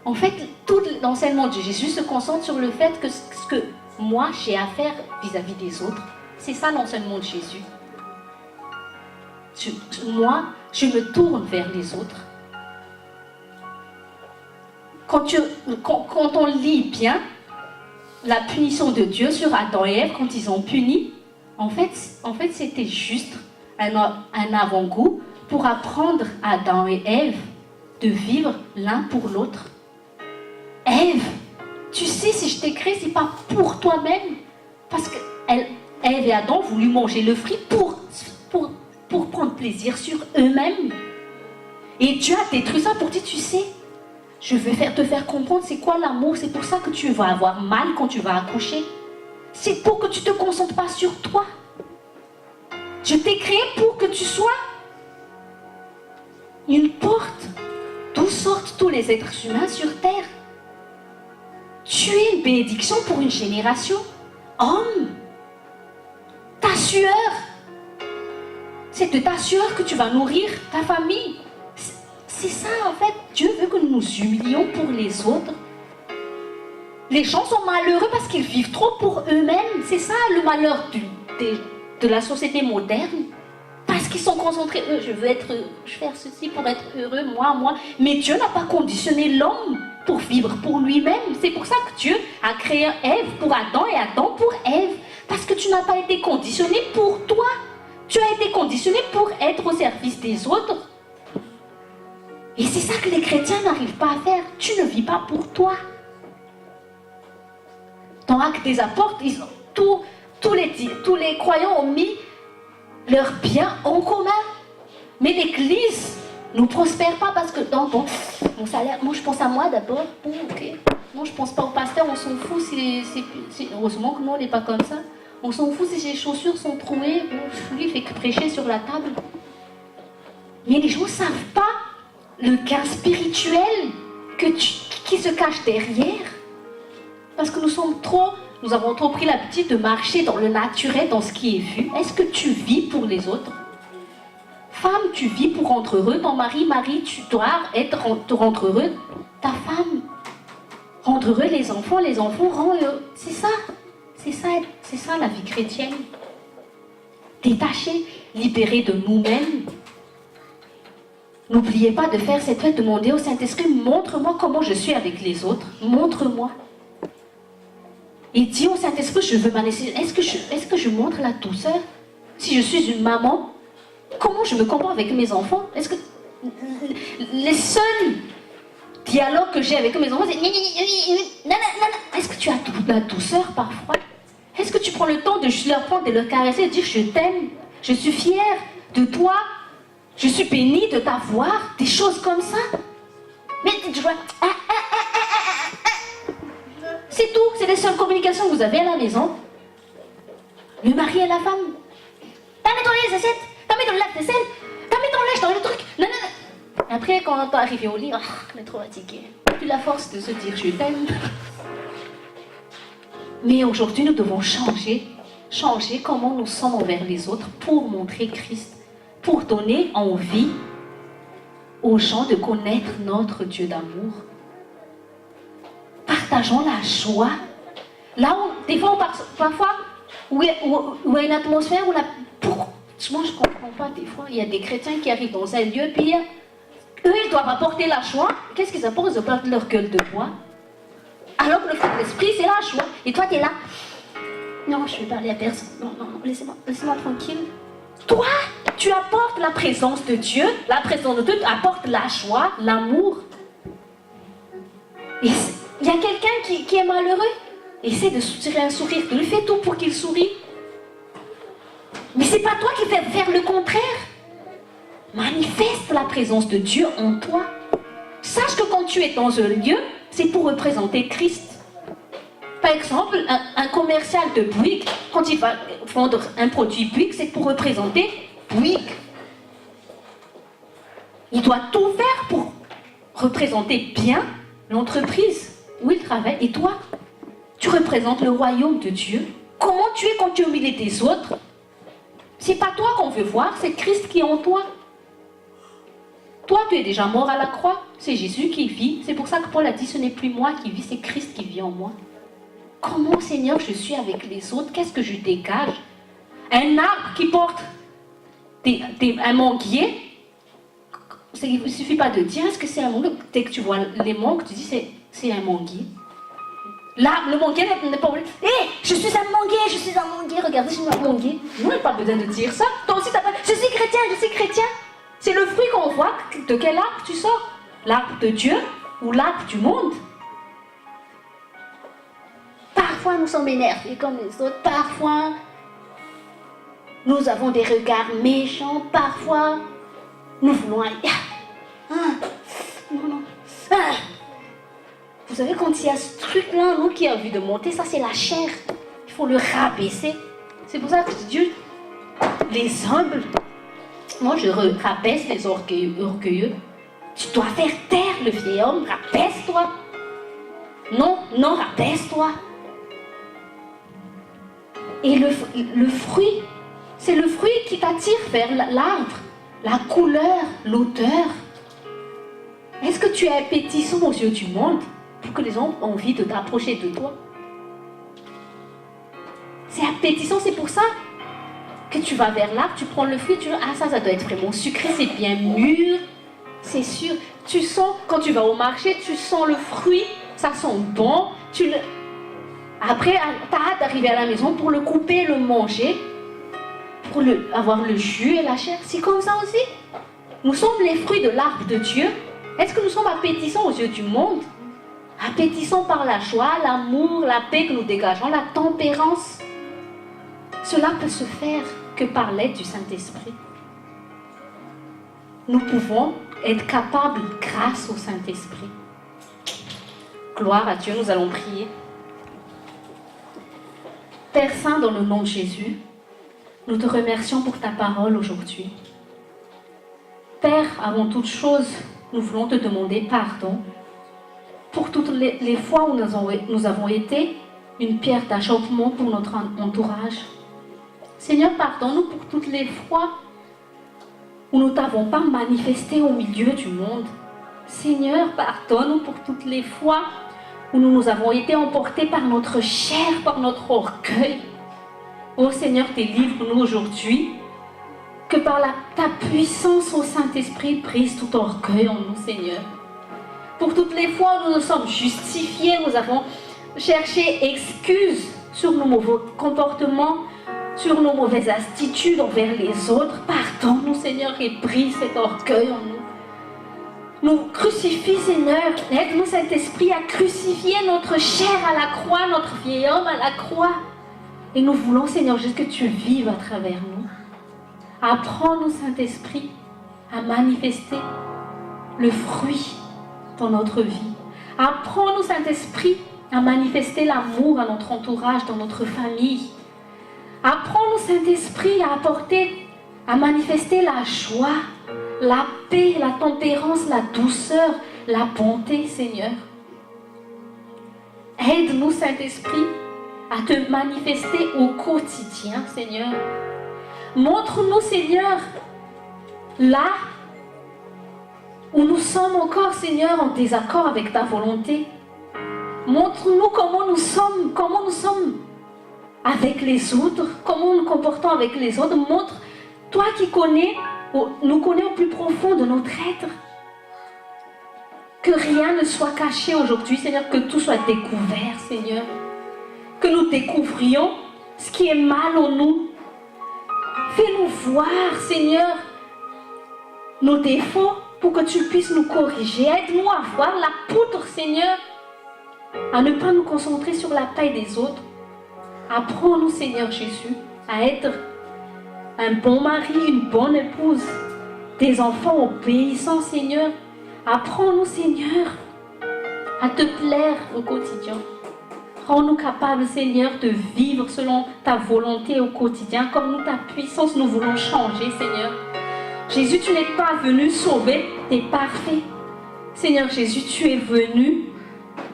En fait, tout l'enseignement de Jésus se concentre sur le fait que ce que moi j'ai à faire vis-à-vis des autres, c'est ça l'enseignement de Jésus. Moi, je me tourne vers les autres. Quand on lit bien la punition de Dieu sur Adam et Ève, quand ils ont puni, en fait c'était juste un avant-goût pour apprendre à Adam et Ève de vivre l'un pour l'autre. Ève, tu sais, si je t'ai créé, c'est pas pour toi-même, parce que Ève et Adam ont voulu manger le fruit pour prendre plaisir sur eux-mêmes. Et Dieu a détruit ça pour dire, tu sais, je veux te faire comprendre c'est quoi l'amour. C'est pour ça que tu vas avoir mal quand tu vas accoucher. C'est pour que tu ne te concentres pas sur toi. Je t'ai créé pour que tu sois une porte d'où sortent tous les êtres humains sur terre. Tu es une bénédiction pour une génération. Homme, ta sueur, C'est de t'assurer que tu vas nourrir ta famille. C'est ça en fait. Dieu veut que nous nous humilions pour les autres. Les gens sont malheureux parce qu'ils vivent trop pour eux-mêmes. C'est ça le malheur de la société moderne. Parce qu'ils sont concentrés, je veux faire ceci pour être heureux, moi. Mais Dieu n'a pas conditionné l'homme pour vivre pour lui-même. C'est pour ça que Dieu a créé Ève pour Adam et Adam pour Ève. Parce que tu n'as pas été conditionné pour toi. Tu as été conditionné pour être au service des autres. Et c'est ça que les chrétiens n'arrivent pas à faire. Tu ne vis pas pour toi. Dans Actes des Apôtres, tous les croyants ont mis leurs biens en commun. Mais l'Église ne prospère pas parce que, non, bon, mon salaire, moi je pense à moi d'abord. Bon, ok. Non, je pense pas au pasteur, on s'en fout heureusement que nous on n'est pas comme ça. On s'en fout si ses chaussures sont trouées. Bon, lui il fait que prêcher sur la table. Mais les gens ne savent pas le gain spirituel qui se cache derrière. Parce que nous avons trop pris l'habitude de marcher dans le naturel, dans ce qui est vu. Est-ce que tu vis pour les autres? Femme, tu vis pour rendre heureux ton mari. Mari, tu dois te rendre heureux ta femme. Rendre heureux les enfants rendent heureux. C'est ça la vie chrétienne. Détachée, libérée de nous-mêmes. N'oubliez pas de faire cette fête, demander au Saint-Esprit, montre-moi comment je suis avec les autres. Montre-moi. Et dis au Saint-Esprit, je veux m'analyser. Est-ce que je montre la douceur? Si je suis une maman, comment je me compare avec mes enfants? Est-ce que les seuls dialogues que j'ai avec mes enfants, c'est est-ce que tu as de la douceur parfois? Est-ce que tu prends le temps de leur prendre, de leur caresser et de dire je t'aime, je suis fière de toi, je suis bénie de t'avoir, des choses comme ça? Mais tu vois, c'est tout, c'est les seules communications que vous avez à la maison. Le mari et la femme. T'as mis dans les assiettes, t'as mis dans le lave-vaisselle, t'as mis dans le lèche, dans le truc. Non. Après, quand t'es arrivé au lit, on est trop fatigué. Plus la force de se dire je t'aime. Mais aujourd'hui, nous devons changer comment nous sommes envers les autres pour montrer Christ, pour donner envie aux gens de connaître notre Dieu d'amour. Partageons la joie. Là où, des fois, parfois, où il y a une atmosphère où moi, je ne comprends pas, des fois, il y a des chrétiens qui arrivent dans un lieu, puis eux, ils doivent apporter la joie. Qu'est-ce qu'ils apportent? Ils apportent leur gueule de bois. Alors que le fruit de l'esprit, c'est la joie. Et toi, tu es là. Non, je ne vais parler à personne. Non, laissez-moi tranquille. Toi, tu apportes la présence de Dieu. La présence de Dieu apporte la joie, l'amour. Et il y a quelqu'un qui est malheureux. Essaie de soutirer un sourire. Tu lui fais tout pour qu'il sourie. Mais c'est pas toi qui fais faire le contraire. Manifeste la présence de Dieu en toi. Sache que quand tu es dans un lieu, c'est pour représenter Christ. Par exemple, un commercial de Bouygues, quand il va vendre un produit Bouygues, c'est pour représenter Bouygues. Il doit tout faire pour représenter bien l'entreprise où il travaille. Et toi, tu représentes le royaume de Dieu. Comment tu es quand tu es au milieu des autres? C'est pas toi qu'on veut voir, c'est Christ qui est en toi. Toi, tu es déjà mort à la croix. C'est Jésus qui vit. C'est pour ça que Paul a dit, ce n'est plus moi qui vis, c'est Christ qui vit en moi. Comment, Seigneur, je suis avec les autres? Qu'est-ce que je dégage? Un arbre qui porte un manguier, il ne suffit pas de dire, est-ce que c'est un manguier? Dès que tu vois les mangues, tu dis, c'est un manguier. Là, le manguier n'est pas obligé. Hé, je suis un manguier, regardez, je suis un manguier. Nous, on n'a pas besoin de dire ça. Toi aussi, je suis chrétien. C'est le fruit qu'on voit. De quel arbre tu sors? L'arbre de Dieu ou l'arbre du monde? Parfois, nous sommes énervés comme les autres. Parfois, nous avons des regards méchants. Parfois, nous voulons aller. Non. Vous savez, quand il y a ce truc-là, nous qui a envie de monter, ça c'est la chair. Il faut le rabaisser. C'est pour ça que Dieu, les humbles, moi je rabaisse les orgueilleux. Tu dois faire taire le vieil homme, rabaisse-toi. Non, rabaisse-toi. Et le fruit, C'est le fruit qui t'attire vers l'arbre, la couleur, l'odeur. Est-ce que tu es appétissant aux yeux du monde pour que les gens aient envie de t'approcher de toi? C'est appétissant, c'est pour ça que tu vas vers l'arbre, tu prends le fruit, tu dis « Ah, ça doit être vraiment sucré, c'est bien mûr. » C'est sûr, tu sens, quand tu vas au marché, tu sens le fruit, ça sent bon. Après, tu as hâte d'arriver à la maison pour le couper, le manger, pour avoir le jus et la chair. C'est comme ça aussi. Nous sommes les fruits de l'arbre de Dieu. Est-ce que nous sommes appétissants aux yeux du monde? Appétissants par la joie, l'amour, la paix que nous dégageons, la tempérance. Cela peut se faire que par l'aide du Saint-Esprit. Nous pouvons être capables grâce au Saint-Esprit. Gloire à Dieu, nous allons prier. Père Saint, dans le nom de Jésus, nous te remercions pour ta parole aujourd'hui. Père, avant toute chose, nous voulons te demander pardon pour toutes les fois où nous avons été une pierre d'achoppement pour notre entourage. Seigneur, pardonne-nous pour toutes les fois où nous ne t'avons pas manifesté au milieu du monde. Seigneur, pardonne-nous pour toutes les fois où nous avons été emportés par notre chair, par notre orgueil. Oh Seigneur, délivre-nous aujourd'hui, que par ta puissance au Saint-Esprit brise tout orgueil en nous, Seigneur. Pour toutes les fois où nous nous sommes justifiés, nous avons cherché excuses sur nos mauvais comportements, sur nos mauvaises attitudes envers les autres. Pardonne-nous, Seigneur, et brise cet orgueil en nous. Nous crucifie, Seigneur. Aide-nous, Saint-Esprit, à crucifier notre chair à la croix, notre vieil homme à la croix. Et nous voulons, Seigneur, juste que tu vives à travers nous. Apprends-nous, Saint-Esprit, à manifester le fruit dans notre vie. Apprends-nous, Saint-Esprit, à manifester l'amour à notre entourage, dans notre famille. Apprends-nous, Saint-Esprit, à manifester la joie, la paix, la tempérance, la douceur, la bonté, Seigneur. Aide-nous, Saint-Esprit, à te manifester au quotidien, Seigneur. Montre-nous, Seigneur, là où nous sommes encore, Seigneur, en désaccord avec ta volonté. Montre-nous comment nous sommes avec les autres, comment nous nous comportons avec les autres. Montre, toi qui nous connais au plus profond de notre être. Que rien ne soit caché aujourd'hui, Seigneur, que tout soit découvert, Seigneur. Que nous découvrions ce qui est mal en nous. Fais-nous voir, Seigneur, nos défauts pour que tu puisses nous corriger. Aide-nous à voir la poutre, Seigneur, à ne pas nous concentrer sur la taille des autres. Apprends-nous, Seigneur Jésus, à être un bon mari, une bonne épouse, des enfants obéissants, Seigneur. Apprends-nous, Seigneur, à te plaire au quotidien. Rends-nous capables, Seigneur, de vivre selon ta volonté au quotidien. Comme nous, ta puissance, nous voulons changer, Seigneur. Jésus, tu n'es pas venu sauver des parfaits. Seigneur Jésus, tu es venu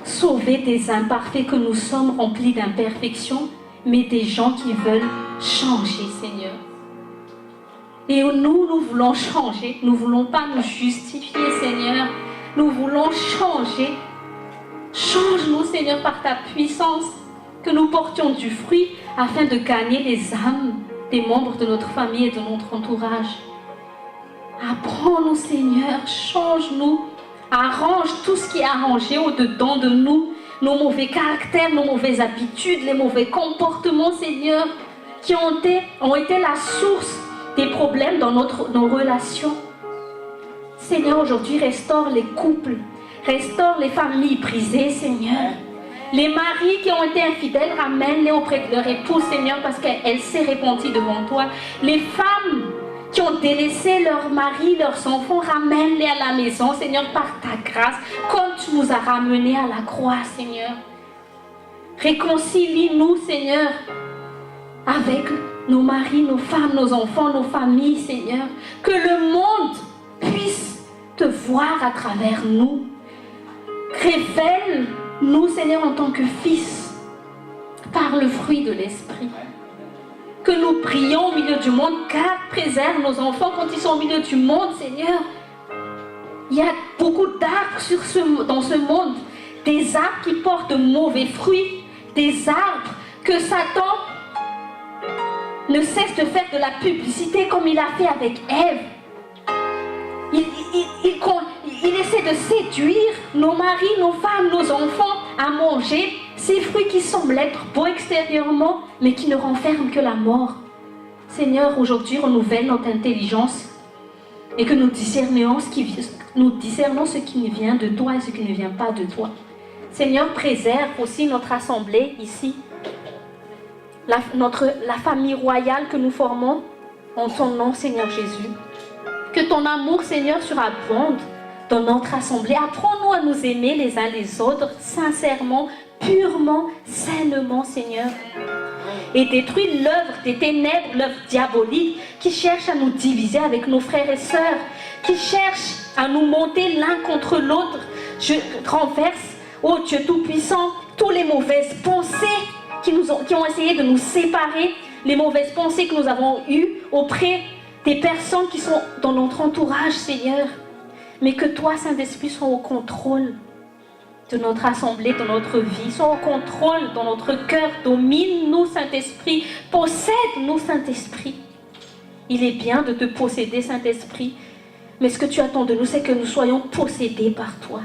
sauver des imparfaits que nous sommes remplis d'imperfections, mais des gens qui veulent changer, Seigneur. Et nous voulons changer. Nous ne voulons pas nous justifier, Seigneur. Nous voulons changer. Change-nous, Seigneur, par ta puissance, que nous portions du fruit afin de gagner les âmes des membres de notre famille et de notre entourage. Apprends-nous, Seigneur, change-nous, arrange tout ce qui est arrangé au-dedans de nous, nos mauvais caractères, nos mauvaises habitudes, les mauvais comportements, Seigneur, qui ont été la source des problèmes dans nos relations. Seigneur, aujourd'hui, restaure les couples, restaure les familles brisées, Seigneur. Les maris qui ont été infidèles, ramène-les auprès de leur épouse, Seigneur, parce qu'elle s'est repentie devant toi. Les femmes qui ont délaissé leurs maris, leurs enfants, ramène-les à la maison, Seigneur, par ta grâce, comme tu nous as ramenés à la croix, Seigneur. Réconcilie-nous, Seigneur, avec nos maris, nos femmes, nos enfants, nos familles, Seigneur. Que le monde puisse te voir à travers nous. Révèle-nous, Seigneur, en tant que fils, par le fruit de l'Esprit. que nous prions au milieu du monde. Garde, préserve nos enfants quand ils sont au milieu du monde, Seigneur. Il y a beaucoup d'arbres dans ce monde. Des arbres qui portent de mauvais fruits. Des arbres que Satan ne cesse de faire de la publicité comme il a fait avec Ève. Il essaie de séduire nos maris, nos femmes, nos enfants à manger ces fruits qui semblent être beaux extérieurement, mais qui ne renferment que la mort. Seigneur, aujourd'hui, renouvelle notre intelligence et que nous discernons ce qui vient de toi et ce qui ne vient pas de toi. Seigneur, préserve aussi notre assemblée ici, la famille royale que nous formons en ton nom, Seigneur Jésus. Que ton amour, Seigneur, surabonde dans notre assemblée. Apprends-nous à nous aimer les uns les autres, sincèrement, purement, sainement, Seigneur. Et détruis l'œuvre des ténèbres, l'œuvre diabolique qui cherche à nous diviser avec nos frères et sœurs, qui cherche à nous monter l'un contre l'autre. Je renverse, ô Dieu Tout-Puissant, toutes les mauvaises pensées qui ont essayé de nous séparer, les mauvaises pensées que nous avons eues auprès des personnes qui sont dans notre entourage, Seigneur. Mais que toi, Saint-Esprit, sois au contrôle de notre assemblée, de notre vie. Sois au contrôle dans notre cœur. Domine-nous, Saint-Esprit. Possède-nous, Saint-Esprit. Il est bien de te posséder, Saint-Esprit. Mais ce que tu attends de nous, c'est que nous soyons possédés par toi.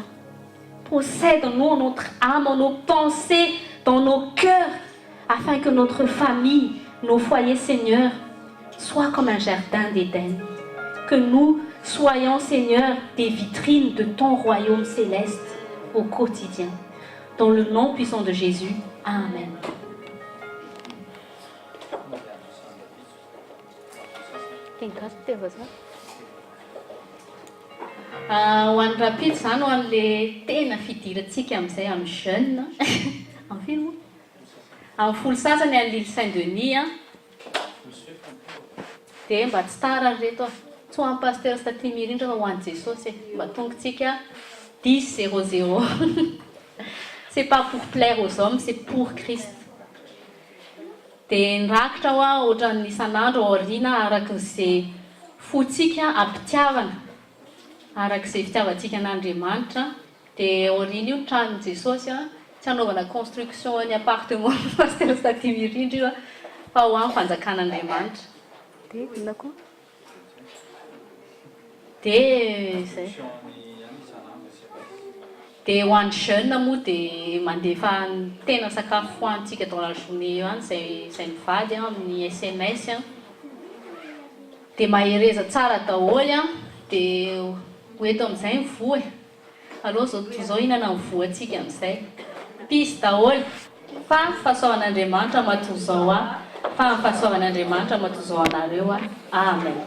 Possède-nous en notre âme, en nos pensées, dans nos cœurs, afin que notre famille, nos foyers, Seigneur, soient comme un jardin d'Éden. Que nous soyons, Seigneur, des vitrines de ton royaume céleste au quotidien. Dans le nom puissant de Jésus. Amen. Ho an'ny rapide zany ho an'le tena fidirantsika amin'izay amin'ny jeune amin'ny film amin'ny folo sasany any l'île Saint-Denis dia mba tsy tara reto tsy ho an'ny pasteur Statimiry indray fa ho an'i Jesosy mba tongotsika 10-0-0. C'est pas pour plaire aux hommes, c'est pour Christ. Dia nirakitra ho aho ohatran'ny isan'andro ao aoriana arak'izay fotsika ampitiavana, arak'izay fitiavantsika an'Andriamanitra. Dia ao aoriana io tranon'i Jesosy tsy hanaovana construction ny appartement pasteur Statimiry io fa ho amin'ny fanjakan'Andriamanitra. Dia inona koa? Dia zay. Dia ho an'ny jeune moa dia mandefa tena sakafo hoantsika dans la journée io any izay mivady amin'ny SMS. Dia mahereza tsara daholo dia ho eto amin'izay ny voa. Allo zao inana ny voantsika amin'izay. Pisy daholo fa fahasoavan'Andriamanitra matoa zao fa fahasoavan'Andriamanitra matoa zao anareo. Amen.